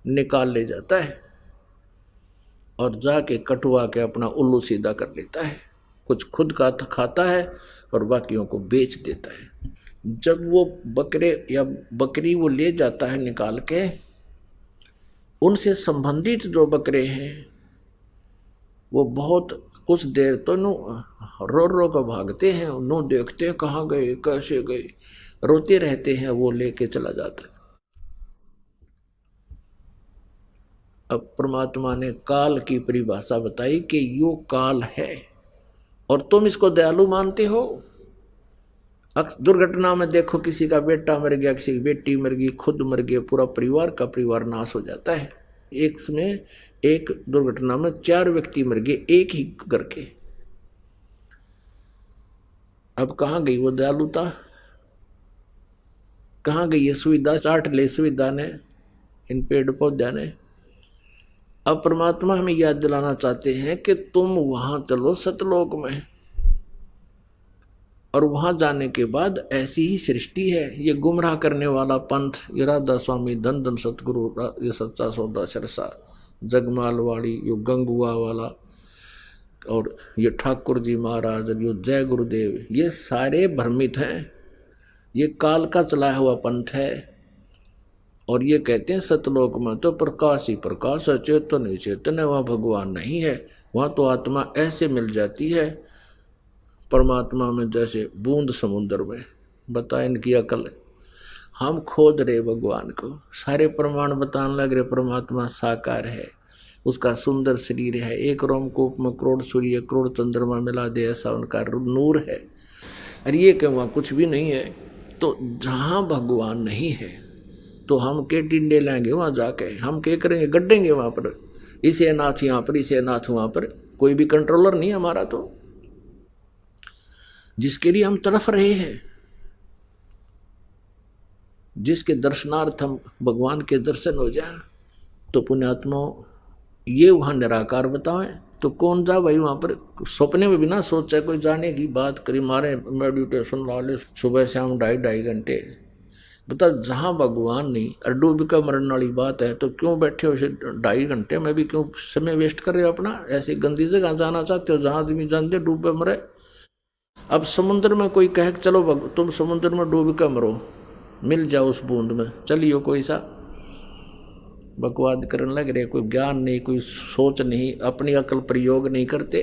निकाल ले जाता है और जाके कटवा के अपना उल्लू सीधा कर लेता है। कुछ खुद का खाता है और बाकियों को बेच देता है। जब वो बकरे या बकरी वो ले जाता है निकाल के, उनसे संबंधित जो बकरे हैं वो बहुत कुछ देर तो नो रो रो कर भागते हैं, नो देखते हैं कहाँ गए कैसे गए, रोते रहते हैं, वो लेके चला जाता है। अब परमात्मा ने काल की परिभाषा बताई कि यो काल है और तुम इसको दयालु मानते हो। दुर्घटना में देखो, किसी का बेटा मर गया, किसी की बेटी मर गई, खुद मर गया, पूरा परिवार का परिवार नाश हो जाता है। एक दुर्घटना में 4 व्यक्ति मर गए, एक ही घर के। अब कहाँ गई वो दयालुता, कहाँ गई ये सुविधा, चाट ले सुविधा ने, इन पेड़ पौधे ने। अब परमात्मा हमें याद दिलाना चाहते हैं कि तुम वहां चलो सतलोक में, और वहां जाने के बाद ऐसी ही सृष्टि है। ये गुमराह करने वाला पंथ, ये राधा स्वामी, धन धन सतगुरु, ये सच्चा सौदा सरसा, जगमाल वाली, यो गंगुआ वाला, और ये ठाकुर जी महाराज, यो जय गुरुदेव, ये सारे भ्रमित हैं। ये काल का चलाया हुआ पंथ है। और ये कहते हैं सतलोक में तो प्रकाश ही प्रकाश है, चेतन ही चेतन है, वहाँ भगवान नहीं है। वहाँ तो आत्मा ऐसे मिल जाती है परमात्मा में जैसे बूंद समुद्र में। बता इनकी अकल है। हम खोद रहे भगवान को, सारे प्रमाण बताने लग रहे परमात्मा साकार है, उसका सुंदर शरीर है, एक रोमकूप में करोड़ सूर्य करोड़ चंद्रमा मिला दे ऐसा उनका नूर है। अरे ये कि वहाँ कुछ भी नहीं है। तो जहाँ भगवान नहीं है तो हम के टिंडे लाएंगे वहाँ जाके, हम क्या करेंगे, गड्ढेंगे वहाँ पर, इसे नाथ यहाँ पर, इसे नाथ वहाँ पर। कोई भी कंट्रोलर नहीं हमारा। तो जिसके लिए हम तड़फ रहे हैं, जिसके दर्शनार्थ हम भगवान के दर्शन हो जाए, तो पुण्यात्मा ये वहाँ निराकार बताएं तो कौन जा भाई वहाँ पर। सपने में भी ना सोचा कोई जाने की बात करी, मारे मेडिटेशन वाले सुबह शाम 2.5 घंटे। बता जहाँ भगवान नहीं और डूब का मरने वाली बात है तो क्यों बैठे हो 2.5 घंटे में भी, क्यों समय वेस्ट कर रहे हो अपना। ऐसी गंदी जगह जाना चाहते हो जहाँ आदमी जानते डूबे मरे। अब समुद्र में कोई कहे चलो तुम समुद्र में डूब कर मरो, मिल जाओ उस बूंद में, चलियो कोई सा बकवाद करने लग रहे। कोई ज्ञान नहीं, कोई सोच नहीं, अपनी अकल प्रयोग नहीं करते।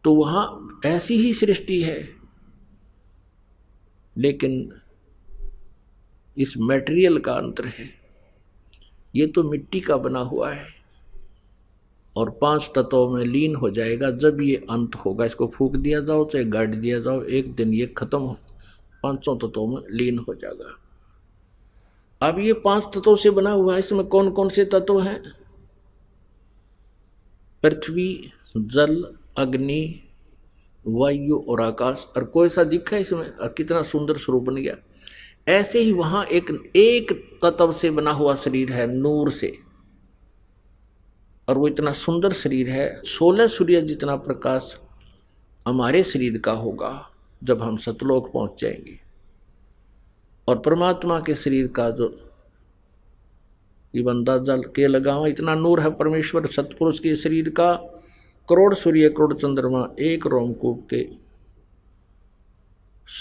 तो वहाँ ऐसी ही सृष्टि है। लेकिन इस मटेरियल का अंतर है। ये तो मिट्टी का बना हुआ है और 5 तत्वों में लीन हो जाएगा जब ये अंत होगा। इसको फूंक दिया जाओ चाहे गाड़ दिया जाओ, एक दिन ये खत्म हो 500 तत्वों में लीन हो जाएगा। अब ये 5 तत्वों से बना हुआ है। इसमें कौन कौन से तत्व हैं? पृथ्वी, जल, अग्नि, वायु और आकाश। और कोई सा दिखा है इसमें? कितना सुंदर स्वरूप बन गया। ऐसे ही वहां एक तत्व से बना हुआ शरीर है, नूर से, और वो इतना सुंदर शरीर है। 16 सूर्य जितना प्रकाश हमारे शरीर का होगा जब हम सतलोक पहुंच जाएंगे। और परमात्मा के शरीर का जो ये बंदा जल के लगावा, इतना नूर है परमेश्वर सतपुरुष के शरीर का। करोड़ सूर्य करोड़ चंद्रमा एक रोमकूप के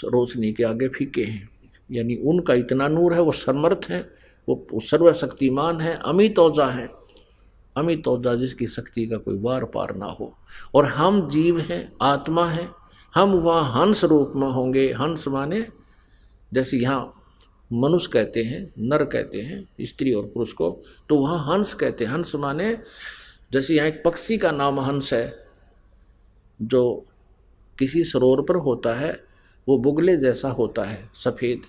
रोशनी के आगे फीके हैं। यानी उनका इतना नूर है, वो समर्थ है, वो सर्वशक्तिमान है, अमित औजा है। अमित औजा जिसकी शक्ति का कोई वार पार ना हो। और हम जीव हैं, आत्मा है, हम वहाँ हंस रूप में होंगे। हंस माने जैसे यहाँ मनुष्य कहते हैं, नर कहते हैं स्त्री और पुरुष को, तो वहाँ हंस कहते हैं। हंस माने जैसे यहाँ एक पक्षी का नाम हंस है जो किसी सरोवर पर होता है, वो बुगले जैसा होता है सफ़ेद,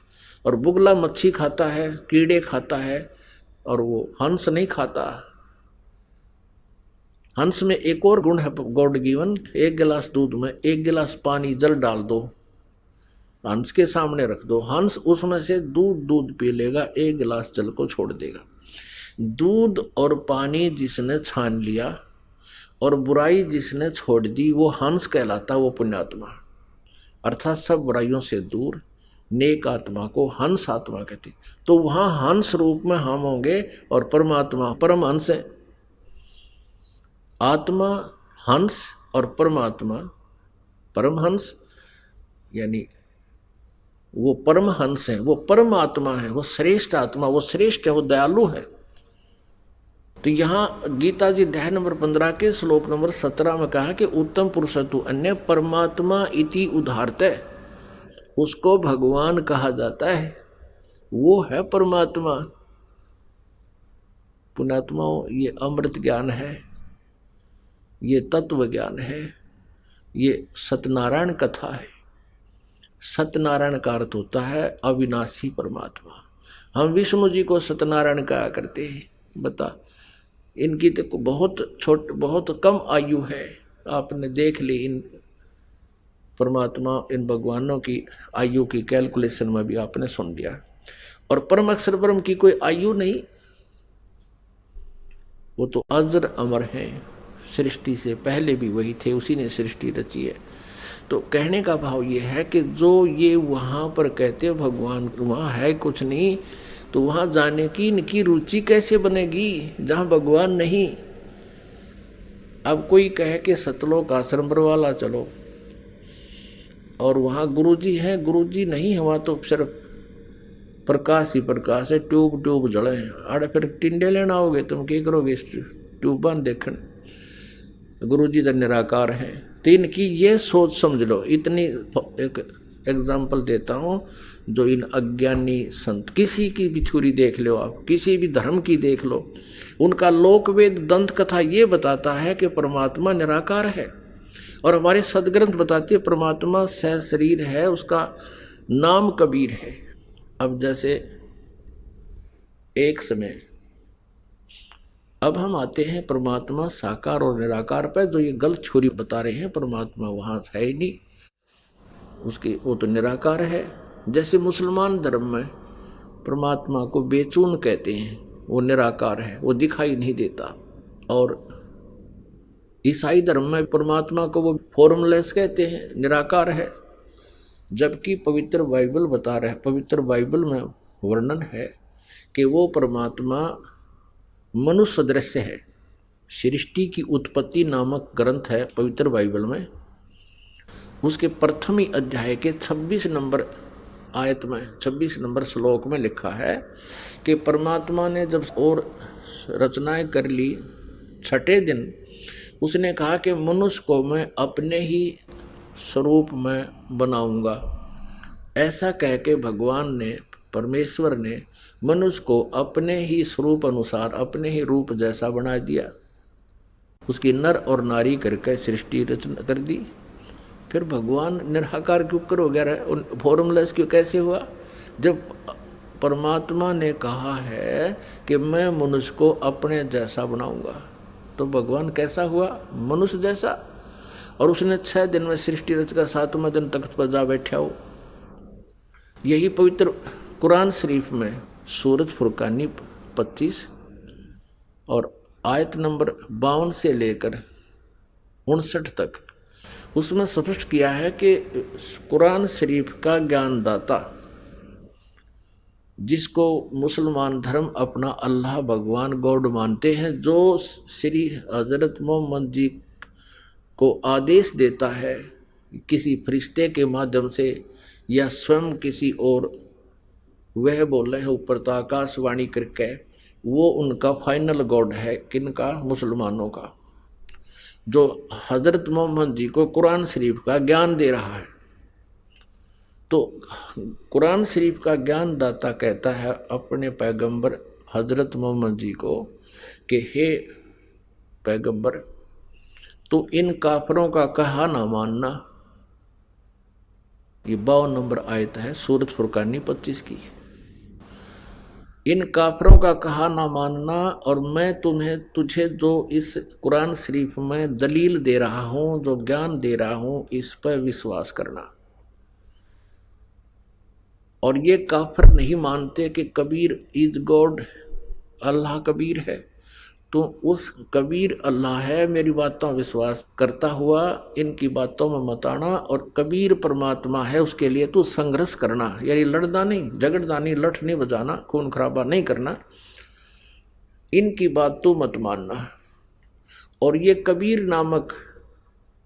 और बुगला मच्छी खाता है, कीड़े खाता है, और वो हंस नहीं खाता। हंस में एक और गुण है गॉड गिवन, 1 गिलास दूध में 1 गिलास पानी जल डाल दो, हंस के सामने रख दो, हंस उसमें से दूध पी लेगा, 1 गिलास जल को छोड़ देगा। दूध और पानी जिसने छान लिया और बुराई जिसने छोड़ दी, वो हंस कहलाता, वो पुण्यात्मा। अर्थात सब बुराइयों से दूर नेक आत्मा को हंस आत्मा कहते। तो वहाँ हंस रूप में हम होंगे और परमात्मा परम हंस है। आत्मा हंस और परमात्मा परमहंस, यानी वो परमहंस है, वो परम आत्मा है, वो श्रेष्ठ आत्मा, वो श्रेष्ठ है, वो दयालु है। तो यहाँ गीता जी अध्याय नंबर 15 के श्लोक नंबर 17 में कहा कि उत्तम पुरुषतु अन्य परमात्मा इति उदाहरते, उसको भगवान कहा जाता है, वो है परमात्मा। पुण्यात्माओं, ये अमृत ज्ञान है, ये तत्व ज्ञान है, ये सत्यनारायण कथा है। सत्यनारायण का अर्थ होता है अविनाशी परमात्मा। हम विष्णु जी को सत्यनारायण कहा करते हैं। बता, इनकी तो बहुत कम आयु है। आपने देख ली इन परमात्मा, इन भगवानों की आयु की कैलकुलेशन में भी आपने सुन लिया। और परम अक्षर ब्रह्म की कोई आयु नहीं, वो तो अजर अमर हैं। सृष्टि से पहले भी वही थे, उसी ने सृष्टि रची है। तो कहने का भाव ये है कि जो ये वहाँ पर कहते भगवान वहाँ है कुछ नहीं, तो वहाँ जाने की इनकी रुचि कैसे बनेगी जहाँ भगवान नहीं। अब कोई कहे कि सतलोक आश्रम वाला चलो, और वहाँ गुरुजी हैं, गुरुजी नहीं, वहाँ तो सिर्फ प्रकाश ही प्रकाश है, ट्यूब जले हैं। आड़े फिर टिंडे लेना होगे, तुम क्या करोगे इस ट्यूबा देखने, गुरुजी तो निराकार हैं। तो इनकी ये सोच समझ लो। इतनी एक एग्जाम्पल देता हूँ, जो इन अज्ञानी संत, किसी की भी थ्योरी देख लो आप, किसी भी धर्म की देख लो, उनका लोकवेद दंत कथा ये बताता है कि परमात्मा निराकार है। और हमारे सदग्रंथ बताते हैं परमात्मा सह शरीर है, उसका नाम कबीर है। अब जैसे एक समय, अब हम आते हैं परमात्मा साकार और निराकार पर, जो ये गलत छोरी बता रहे हैं परमात्मा वहाँ है ही नहीं, उसकी वो तो निराकार है। जैसे मुसलमान धर्म में परमात्मा को बेचून कहते हैं, वो निराकार है, वो दिखाई नहीं देता। और ईसाई धर्म में परमात्मा को वो फॉर्मलेस कहते हैं, निराकार है। जबकि पवित्र बाइबल बता रहा है, पवित्र बाइबल में वर्णन है कि वो परमात्मा मनुष्य सदृश है। सृष्टि की उत्पत्ति नामक ग्रंथ है पवित्र बाइबल में, उसके प्रथम ही अध्याय के 26 नंबर आयत में, 26 नंबर श्लोक में लिखा है कि परमात्मा ने जब और रचनाएं कर ली, छठे दिन उसने कहा कि मनुष्य को मैं अपने ही स्वरूप में बनाऊंगा। ऐसा कह के भगवान ने, परमेश्वर ने मनुष्य को अपने ही स्वरूप अनुसार, अपने ही रूप जैसा बना दिया। उसकी नर और नारी करके सृष्टि रचना कर दी। फिर भगवान निराकार क्यों हो गया, फॉर्मलेस क्यों कैसे हुआ? जब परमात्मा ने कहा है कि मैं मनुष्य को अपने जैसा बनाऊंगा, तो भगवान कैसा हुआ? मनुष्य जैसा। और उसने 6 दिन में सृष्टि रचकर 7वें दिन तख्त पर जा बैठा हो। यही पवित्र कुरान शरीफ में सूरत फुरकानी 25 और आयत नंबर 52 से लेकर 59 तक, उसमें स्पष्ट किया है कि कुरान शरीफ का ज्ञानदाता, जिसको मुसलमान धर्म अपना अल्लाह भगवान गॉड मानते हैं, जो श्री हजरत मोहम्मद जी को आदेश देता है किसी फरिश्ते के माध्यम से या स्वयं किसी और, वह बोल रहे हैं ऊपर तो आकाशवाणी करके, वो उनका फाइनल गॉड है। किनका? मुसलमानों का, जो हजरत मोहम्मद जी को कुरान शरीफ का ज्ञान दे रहा है। तो कुरान शरीफ का ज्ञान दाता कहता है अपने पैगंबर हजरत मोहम्मद जी को कि हे पैगंबर, तो इन काफरों का कहा ना मानना। ये 52 नंबर आयत है सूरत फुरकानी 25 की। इन काफरों का कहा ना मानना, और मैं तुझे जो इस कुरान शरीफ में दलील दे रहा हूँ, जो ज्ञान दे रहा हूँ, इस पर विश्वास करना। और ये काफिर नहीं मानते कि कबीर इज गॉड, अल्लाह कबीर है, तो उस कबीर अल्लाह है मेरी बातों विश्वास करता हुआ इनकी बातों में मत आना। और कबीर परमात्मा है, उसके लिए तो संघर्ष करना, यानी लड़ना नहीं, झगड़ना नहीं, लठ नहीं बजाना, खून खराबा नहीं करना, इनकी बात तो मत मानना। और ये कबीर नामक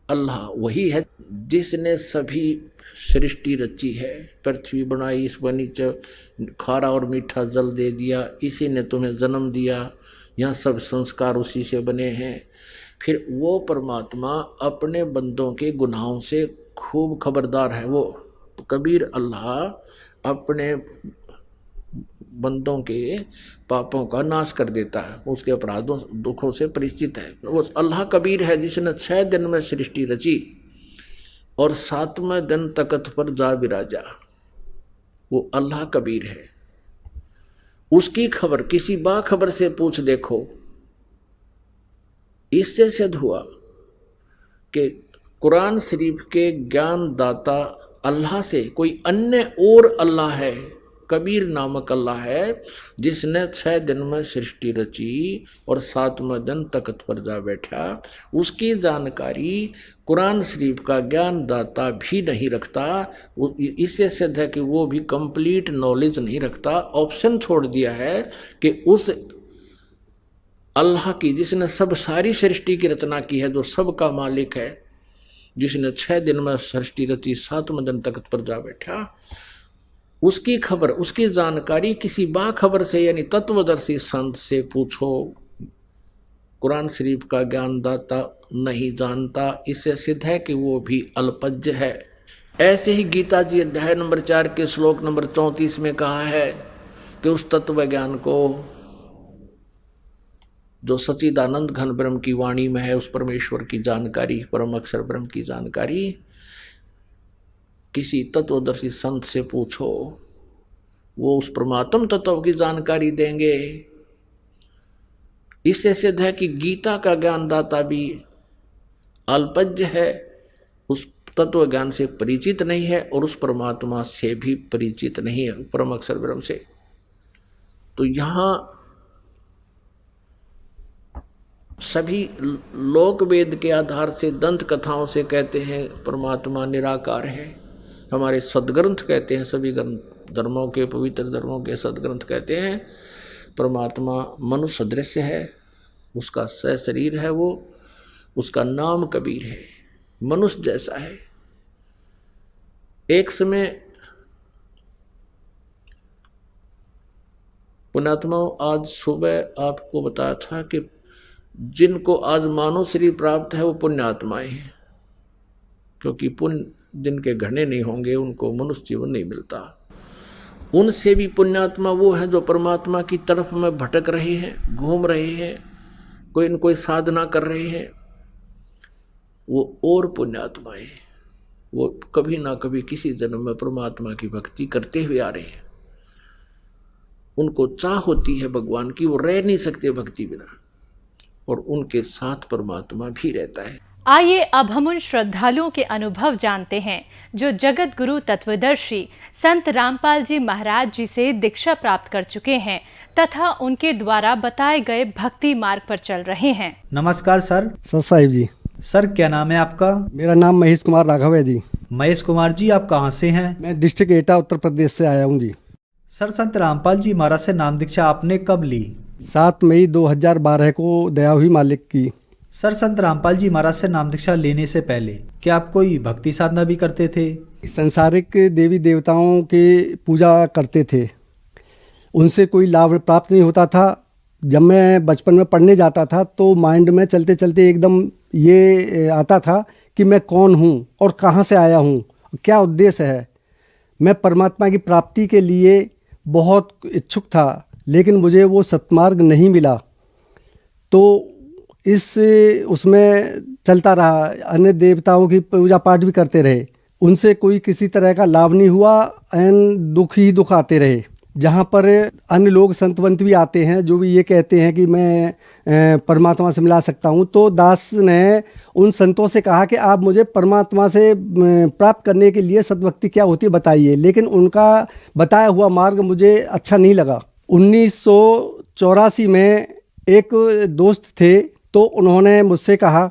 अल्लाह वही है जिसने सभी सृष्टि रची है, पृथ्वी बनाई, इस नीचे खारा और मीठा जल दे दिया, इसी ने तुम्हें जन्म दिया, यहाँ सब संस्कार उसी से बने हैं। फिर वो परमात्मा अपने बंदों के गुनाहों से खूब खबरदार है। वो कबीर अल्लाह अपने बंदों के पापों का नाश कर देता है, उसके अपराधों दुखों से परिचित है। वो अल्लाह कबीर है जिसने 6 दिन में सृष्टि रची और 7वें दिन तख्त पर जा विराजा। वो अल्लाह कबीर है। उसकी खबर किसी बाखबर से पूछ देखो। इससे सिद्ध हुआ कि कुरान शरीफ के ज्ञान दाता अल्लाह से कोई अन्य और अल्लाह है, कबीर नामक अल्लाह है, जिसने 6 दिन में सृष्टि रची और 7वें दिन तख्त पर जा बैठा। उसकी जानकारी कुरान शरीफ का ज्ञान दाता भी नहीं रखता। इससे सिद्ध है कि वो भी कंप्लीट नॉलेज नहीं रखता। ऑप्शन छोड़ दिया है कि उस अल्लाह की जिसने सब सारी सृष्टि की रचना की है, जो सबका मालिक है, जिसने 6 दिन में सृष्टि रची 7वें दिन तख्त पर जा बैठा, उसकी खबर, उसकी जानकारी किसी बाखबर से यानी तत्वदर्शी संत से पूछो। कुरान शरीफ का ज्ञानदाता नहीं जानता। इससे सिद्ध है कि वो भी अल्पज्ञ है। ऐसे ही गीता जी अध्याय नंबर 4 के श्लोक नंबर 34 में कहा है कि उस तत्व ज्ञान को जो सच्चिदानंद घन ब्रह्म की वाणी में है, उस परमेश्वर की जानकारी, परम अक्षर ब्रह्म की जानकारी किसी तत्वदर्शी संत से पूछो, वो उस परमात्म तत्व की जानकारी देंगे। इससे सिद्ध है कि गीता का ज्ञानदाता भी अल्पज्ञ है, उस तत्व ज्ञान से परिचित नहीं है और उस परमात्मा से भी परिचित नहीं है, परम अक्षर ब्रह्म से। तो यहाँ सभी लोक वेद के आधार से, दंत कथाओं से कहते हैं परमात्मा निराकार है। हमारे सदग्रंथ कहते हैं, सभी धर्मों के, पवित्र धर्मों के सदग्रंथ कहते हैं परमात्मा मनुष्य सदृश है, उसका शरीर है, वो उसका नाम कबीर है, मनुष्य जैसा है। एक समय पुण्यात्मा आज सुबह आपको बताया था कि जिनको आज मानव शरीर प्राप्त है वो पुण्यात्माएं हैं, क्योंकि पुण्य जिनके घने नहीं होंगे उनको मनुष्य जीवन नहीं मिलता। उनसे भी पुण्यात्मा वो है जो परमात्मा की तरफ में भटक रहे हैं, घूम रहे हैं, कोई न कोई साधना कर रहे हैं, वो और पुण्यात्माएं, वो कभी ना कभी किसी जन्म में परमात्मा की भक्ति करते हुए आ रहे हैं। उनको चाह होती है भगवान की, वो रह नहीं सकते भक्ति बिना, और उनके साथ परमात्मा भी रहता है। आइए अब हम उन श्रद्धालुओं के अनुभव जानते हैं जो जगत गुरु तत्वदर्शी संत रामपाल जी महाराज जी से दीक्षा प्राप्त कर चुके हैं तथा उनके द्वारा बताए गए भक्ति मार्ग पर चल रहे हैं। नमस्कार सर। सर साहिब जी। सर क्या नाम है आपका? मेरा नाम महेश कुमार राघव है जी। महेश कुमार जी, आप कहाँ से हैं? मैं डिस्ट्रिक्ट एटा उत्तर प्रदेश से आया हूँ जी। सर संत रामपाल जी महाराज से नाम दीक्षा आपने कब ली? 7 मई 2012 को दया हुई मालिक की। सर संत रामपाल जी महाराज से नाम दीक्षा लेने से पहले क्या आप कोई भक्ति साधना भी करते थे? संसारिक देवी देवताओं की पूजा करते थे, उनसे कोई लाभ प्राप्त नहीं होता था। जब मैं बचपन में पढ़ने जाता था तो माइंड में चलते चलते एकदम ये आता था कि मैं कौन हूँ और कहाँ से आया हूँ, क्या उद्देश्य है। मैं परमात्मा की प्राप्ति के लिए बहुत इच्छुक था, लेकिन मुझे वो सत्मार्ग नहीं मिला। तो उसमें चलता रहा, अन्य देवताओं की पूजा पाठ भी करते रहे, उनसे कोई किसी तरह का लाभ नहीं हुआ, एन दुख ही दुख आते रहे। जहाँ पर अन्य लोग संतवंत भी आते हैं जो भी ये कहते हैं कि मैं परमात्मा से मिला सकता हूँ, तो दास ने उन संतों से कहा कि आप मुझे परमात्मा से प्राप्त करने के लिए सद्भक्ति क्या होती है बताइए। लेकिन उनका बताया हुआ मार्ग मुझे अच्छा नहीं लगा। 1984 में एक दोस्त थे, तो उन्होंने मुझसे कहा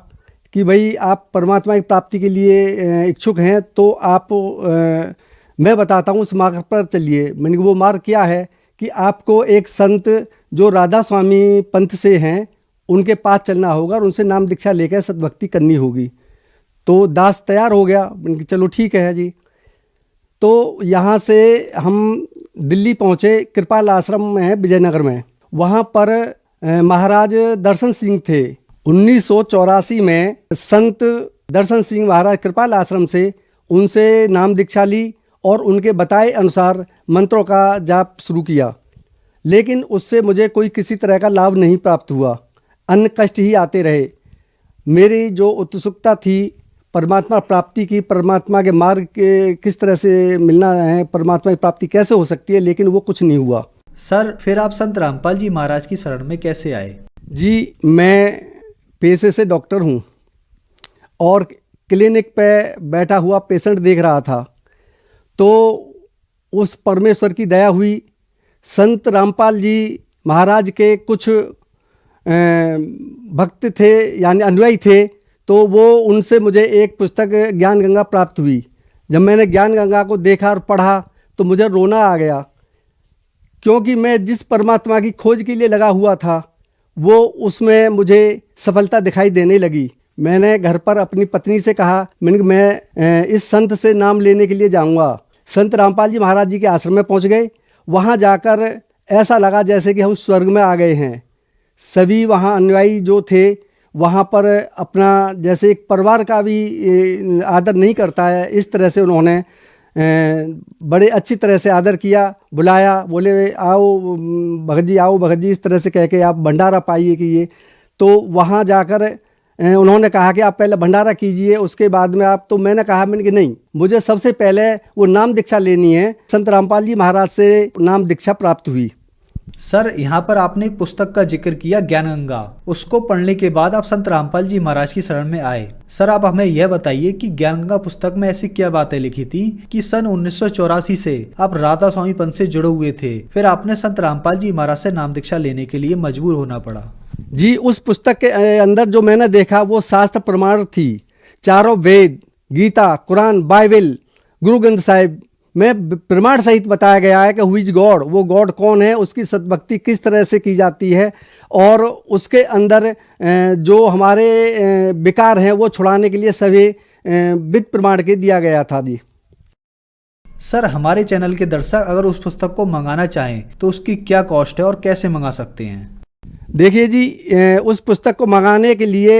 कि भाई आप परमात्मा की प्राप्ति के लिए इच्छुक हैं तो आप मैं बताता हूँ उस मार्ग पर चलिए। मैंने वो मार्ग क्या है कि आपको एक संत जो राधा स्वामी पंथ से हैं उनके पास चलना होगा और उनसे नाम दीक्षा लेकर सद्भक्ति करनी होगी। तो दास तैयार हो गया, मैंने कहा चलो ठीक है जी। तो यहाँ से हम दिल्ली पहुँचे, कृपाल आश्रम में है विजयनगर में। वहाँ पर महाराज दर्शन सिंह थे। 1984 में संत दर्शन सिंह महाराज कृपाल आश्रम से उनसे नाम दीक्षा ली और उनके बताए अनुसार मंत्रों का जाप शुरू किया। लेकिन उससे मुझे कोई किसी तरह का लाभ नहीं प्राप्त हुआ, अन्य कष्ट ही आते रहे। मेरी जो उत्सुकता थी परमात्मा प्राप्ति की, परमात्मा के मार्ग के किस तरह से मिलना है, परमात्मा की प्राप्ति कैसे हो सकती है, लेकिन वो कुछ नहीं हुआ। सर फिर आप संत रामपाल जी महाराज की शरण में कैसे आए? जी, मैं पेशे से डॉक्टर हूँ और क्लिनिक पे बैठा हुआ पेशेंट देख रहा था, तो उस परमेश्वर की दया हुई, संत रामपाल जी महाराज के कुछ भक्त थे यानी अनुयायी थे, तो वो उनसे मुझे एक पुस्तक ज्ञान गंगा प्राप्त हुई। जब मैंने ज्ञान गंगा को देखा और पढ़ा तो मुझे रोना आ गया, क्योंकि मैं जिस परमात्मा की खोज के लिए लगा हुआ था वो उसमें मुझे सफलता दिखाई देने लगी। मैंने घर पर अपनी पत्नी से कहा, मैं इस संत से नाम लेने के लिए जाऊंगा। संत रामपाल जी महाराज जी के आश्रम में पहुंच गए। वहां जाकर ऐसा लगा जैसे कि हम स्वर्ग में आ गए हैं। सभी वहां अनुयायी जो थे वहां पर अपना जैसे एक परिवार का भी आदर नहीं करता है, इस तरह से उन्होंने बड़े अच्छी तरह से आदर किया, बुलाया, बोले आओ भगत जी, आओ भगत जी, इस तरह से कह के आप भंडारा पाइए कि ये। तो वहाँ जाकर उन्होंने कहा कि आप पहले भंडारा कीजिए, उसके बाद में आप। तो मैंने कहा कि नहीं, मुझे सबसे पहले वो नाम दीक्षा लेनी है। संत रामपाल जी महाराज से नाम दीक्षा प्राप्त हुई। सर यहाँ पर आपने एक पुस्तक का जिक्र किया ज्ञान गंगा, उसको पढ़ने के बाद आप संत रामपाल जी महाराज की शरण में आए। सर आप हमें यह बताइए कि ज्ञान गंगा पुस्तक में ऐसी क्या बातें लिखी थी कि सन 1984 से आप राधा स्वामी पंथ से जुड़े हुए थे, फिर आपने संत रामपाल जी महाराज से नाम दीक्षा लेने के लिए मजबूर होना पड़ा? जी, उस पुस्तक के अंदर जो मैंने देखा वो शास्त्र प्रमाण थी। चारों वेद, गीता, कुरान, बाइबल, गुरु ग्रंथ साहिब में प्रमाण सहित बताया गया है कि हु इज गॉड, वो गॉड कौन है, उसकी सद्भक्ति किस तरह से की जाती है, और उसके अंदर जो हमारे विकार हैं वो छुड़ाने के लिए सभी विद प्रमाण के दिया गया था। जी सर हमारे चैनल के दर्शक अगर उस पुस्तक को मंगाना चाहें तो उसकी क्या कॉस्ट है और कैसे मंगा सकते हैं? देखिए जी, उस पुस्तक को मंगाने के लिए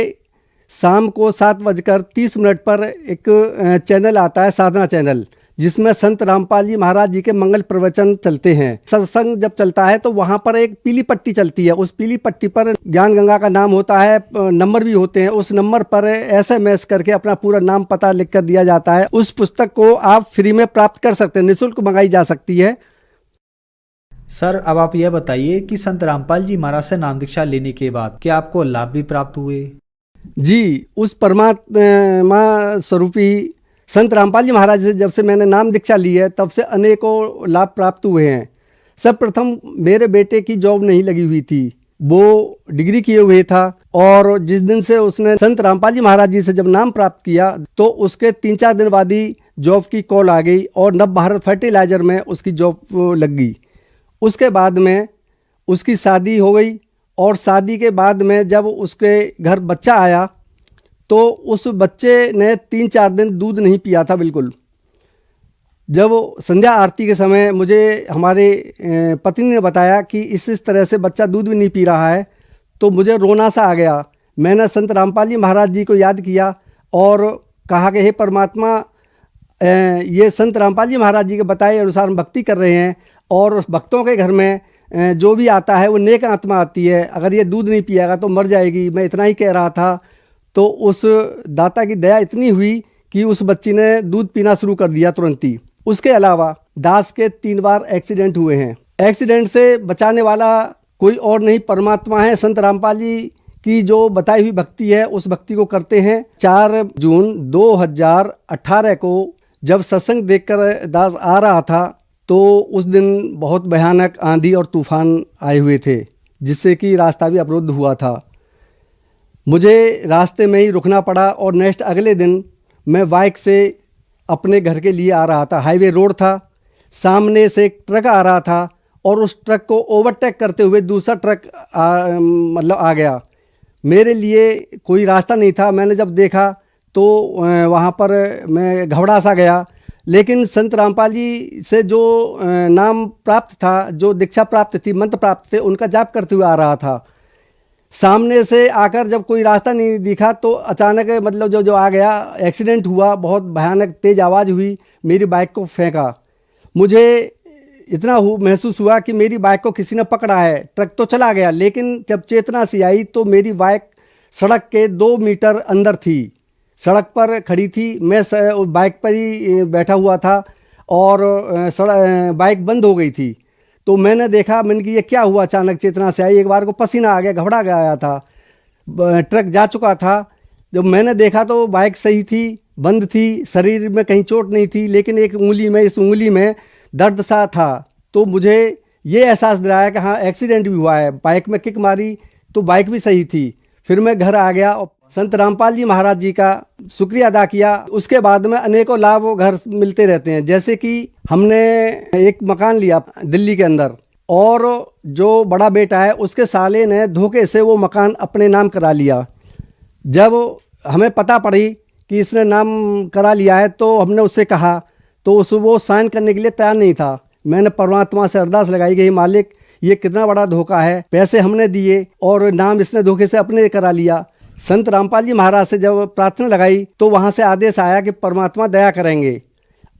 शाम को 7:30 पर एक चैनल आता है, साधना चैनल, जिसमें संत रामपाल जी महाराज जी के मंगल प्रवचन चलते हैं। सत्संग जब चलता है तो वहाँ पर एक पीली पट्टी चलती है, उस पीली पट्टी पर ज्ञान गंगा का नाम होता है, नंबर भी होते हैं। उस नंबर पर SMS करके अपना पूरा नाम पता लिख कर दिया जाता है। उस पुस्तक को आप फ्री में प्राप्त कर सकते हैं, निःशुल्क मंगाई जा सकती है। सर अब आप यह बताइए कि संत रामपाल जी महाराज से नाम दीक्षा लेने के बाद क्या आपको लाभ भी प्राप्त हुए? जी, उस परमात्मा स्वरूपी संत रामपाल जी महाराज से जब से मैंने नाम दीक्षा ली है तब से अनेकों लाभ प्राप्त हुए हैं। सर्वप्रथम मेरे बेटे की जॉब नहीं लगी हुई थी, वो डिग्री किए हुए था, और जिस दिन से उसने संत रामपाल जी महाराज जी से जब नाम प्राप्त किया तो उसके 3-4 दिन बाद ही जॉब की कॉल आ गई और नव भारत फर्टिलाइजर में उसकी जॉब लग गई। उसके बाद में उसकी शादी हो गई, और शादी के बाद में जब उसके घर बच्चा आया तो उस बच्चे ने 3-4 दिन दूध नहीं पिया था बिल्कुल। जब संध्या आरती के समय मुझे हमारे पत्नी ने बताया कि इस तरह से बच्चा दूध भी नहीं पी रहा है, तो मुझे रोना सा आ गया। मैंने संत रामपाल जी महाराज जी को याद किया और कहा कि हे परमात्मा, ये संत रामपाल जी महाराज जी के बताए अनुसार हम भक्ति कर रहे हैं, और भक्तों के घर में जो भी आता है वो नेक आत्मा आती है, अगर ये दूध नहीं पिएगा तो मर जाएगी। मैं इतना ही कह रहा था तो उस दाता की दया इतनी हुई कि उस बच्ची ने दूध पीना शुरू कर दिया तुरंत ही। उसके अलावा दास के 3 बार एक्सीडेंट हुए हैं। एक्सीडेंट से बचाने वाला कोई और नहीं, परमात्मा है। संत रामपाल जी की जो बताई हुई भक्ति है उस भक्ति को करते हैं। 4 जून 2018 को जब सत्संग देखकर दास आ रहा था तो उस दिन बहुत भयानक आंधी और तूफान आए हुए थे, जिससे कि रास्ता भी अवरुद्ध हुआ था। मुझे रास्ते में ही रुकना पड़ा, और नेक्स्ट अगले दिन मैं बाइक से अपने घर के लिए आ रहा था। हाईवे रोड था, सामने से एक ट्रक आ रहा था और उस ट्रक को ओवरटेक करते हुए दूसरा ट्रक आ गया। मेरे लिए कोई रास्ता नहीं था। मैंने जब देखा तो वहाँ पर मैं घबरा सा गया, लेकिन संत रामपाल जी से जो नाम प्राप्त था, जो दीक्षा प्राप्त थी, मंत्र प्राप्त थे, उनका जाप करते हुए आ रहा था। सामने से आकर जब कोई रास्ता नहीं दिखा तो अचानक मतलब जो आ गया, एक्सीडेंट हुआ। बहुत भयानक तेज़ आवाज़ हुई, मेरी बाइक को फेंका। मुझे इतना महसूस हुआ कि मेरी बाइक को किसी ने पकड़ा है। ट्रक तो चला गया, लेकिन जब चेतना सी आई तो मेरी बाइक सड़क के 2 मीटर अंदर थी, सड़क पर खड़ी थी। मैं बाइक पर ही बैठा हुआ था और बाइक बंद हो गई थी। तो मैंने देखा, मैंने कि ये क्या हुआ, अचानक चेतना से आई। एक बार को पसीना आ गया, घबरा गया था, ट्रक जा चुका था। जब मैंने देखा तो बाइक सही थी, बंद थी, शरीर में कहीं चोट नहीं थी, लेकिन एक उंगली में, इस उंगली में दर्द सा था। तो मुझे ये एहसास दिलाया कि हाँ, एक्सीडेंट भी हुआ है। बाइक में किक मारी तो बाइक भी सही थी। फिर मैं घर आ गया और संत रामपाल जी महाराज जी का शुक्रिया अदा किया। उसके बाद में अनेकों लाभ घर मिलते रहते हैं। जैसे कि हमने एक मकान लिया दिल्ली के अंदर, और जो बड़ा बेटा है उसके साले ने धोखे से वो मकान अपने नाम करा लिया। जब हमें पता पड़ी कि इसने नाम करा लिया है तो हमने उससे कहा, तो वो साइन करने के लिए तैयार नहीं था। मैंने परमात्मा से अरदास लगाई कि हे मालिक, ये कितना बड़ा धोखा है। पैसे हमने दिए और नाम इसने धोखे से अपने करा लिया। संत रामपाल जी महाराज से जब प्रार्थना लगाई तो वहाँ से आदेश आया कि परमात्मा दया करेंगे,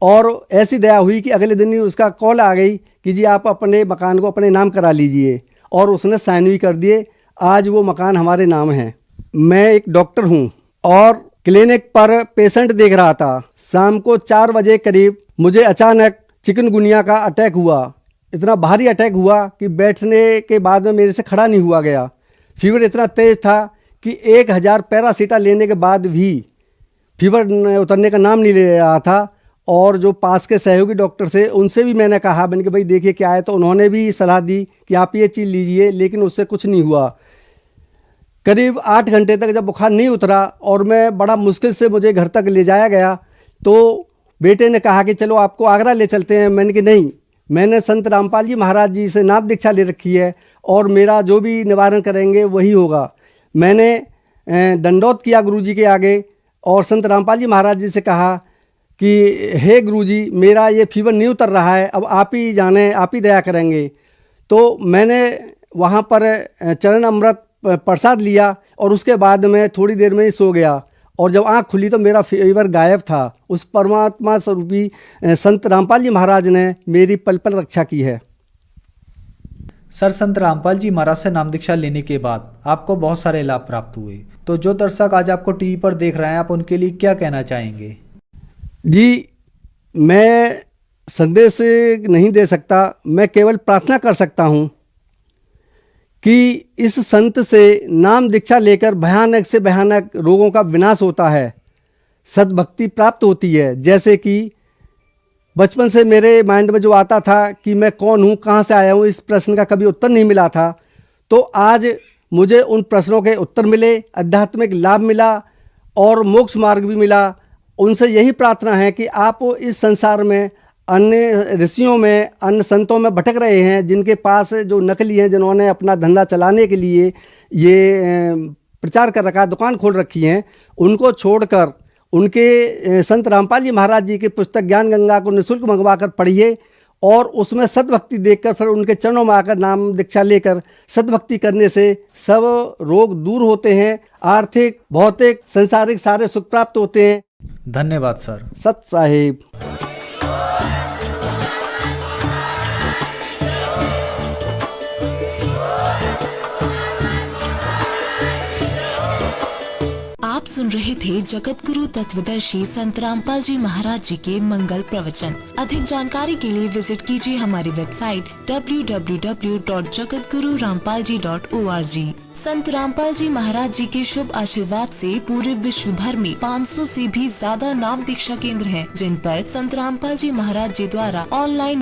और ऐसी दया हुई कि अगले दिन ही उसका कॉल आ गई कि जी आप अपने मकान को अपने नाम करा लीजिए, और उसने साइन भी कर दिए। आज वो मकान हमारे नाम है। मैं एक डॉक्टर हूँ और क्लिनिक पर पेशेंट देख रहा था। शाम को 4 बजे करीब मुझे अचानक चिकनगुनिया का अटैक हुआ। इतना भारी अटैक हुआ कि बैठने के बाद में मेरे से खड़ा नहीं हुआ गया। फीवर इतना तेज था कि 1000 पैरासीटा लेने के बाद भी फीवर उतरने का नाम नहीं ले रहा था। और जो पास के सहयोगी डॉक्टर थे उनसे भी मैंने कहा, मैंने कि भाई देखिए क्या है, तो उन्होंने भी सलाह दी कि आप ये चीज़ लीजिए, लेकिन उससे कुछ नहीं हुआ। करीब 8 घंटे तक जब बुखार नहीं उतरा और मैं बड़ा मुश्किल से मुझे घर तक ले जाया गया, तो बेटे ने कहा कि चलो आपको आगरा ले चलते हैं। मैंने कि नहीं, मैंने संत रामपाल जी महाराज जी से नाम दीक्षा ले रखी है और मेरा जो भी निवारण करेंगे वही होगा। मैंने दंडौत किया गुरुजी के आगे और संत रामपाल जी महाराज जी से कहा कि हे गुरुजी, मेरा ये फीवर नहीं उतर रहा है, अब आप ही जाने, आप ही दया करेंगे। तो मैंने वहाँ पर चरण अमृत प्रसाद लिया और उसके बाद मैं थोड़ी देर में ही सो गया, और जब आँख खुली तो मेरा फीवर गायब था। उस परमात्मा स्वरूपी संत रामपाल जी महाराज ने मेरी पल पल रक्षा की है। सर, संत रामपाल जी महाराज से नाम दीक्षा लेने के बाद आपको बहुत सारे लाभ प्राप्त हुए, तो जो दर्शक आज आपको टीवी पर देख रहे हैं, आप उनके लिए क्या कहना चाहेंगे? जी, मैं संदेश नहीं दे सकता, मैं केवल प्रार्थना कर सकता हूँ कि इस संत से नाम दीक्षा लेकर भयानक से भयानक रोगों का विनाश होता है, सद्भक्ति प्राप्त होती है। जैसे कि बचपन से मेरे माइंड में जो आता था कि मैं कौन हूँ, कहाँ से आया हूँ, इस प्रश्न का कभी उत्तर नहीं मिला था, तो आज मुझे उन प्रश्नों के उत्तर मिले, आध्यात्मिक लाभ मिला और मोक्ष मार्ग भी मिला। उनसे यही प्रार्थना है कि आप इस संसार में अन्य ऋषियों में, अन्य संतों में भटक रहे हैं, जिनके पास जो नकली हैं, जिन्होंने अपना धंधा चलाने के लिए ये प्रचार कर रखा, दुकान खोल रखी हैं, उनको छोड़कर उनके संत रामपाल जी महाराज जी की पुस्तक ज्ञान गंगा को निःशुल्क मंगवा कर पढ़िए और उसमें सद्भक्ति देखकर फिर उनके चरणों में आकर नाम दीक्षा लेकर सद्भक्ति करने से सब रोग दूर होते हैं, आर्थिक, भौतिक, सांसारिक सारे सुख प्राप्त होते हैं। धन्यवाद सर। सत साहिब। आप सुन रहे थे जगत गुरु तत्वदर्शी संत रामपाल जी महाराज जी के मंगल प्रवचन। अधिक जानकारी के लिए विजिट कीजिए हमारी वेबसाइट www.jagatgururampalji.org। संत रामपाल जी महाराज जी के शुभ आशीर्वाद से पूरे विश्व भर में 500 से भी ज्यादा नाम दीक्षा केंद्र हैं, जिन पर संत रामपाल जी महाराज जी द्वारा ऑनलाइन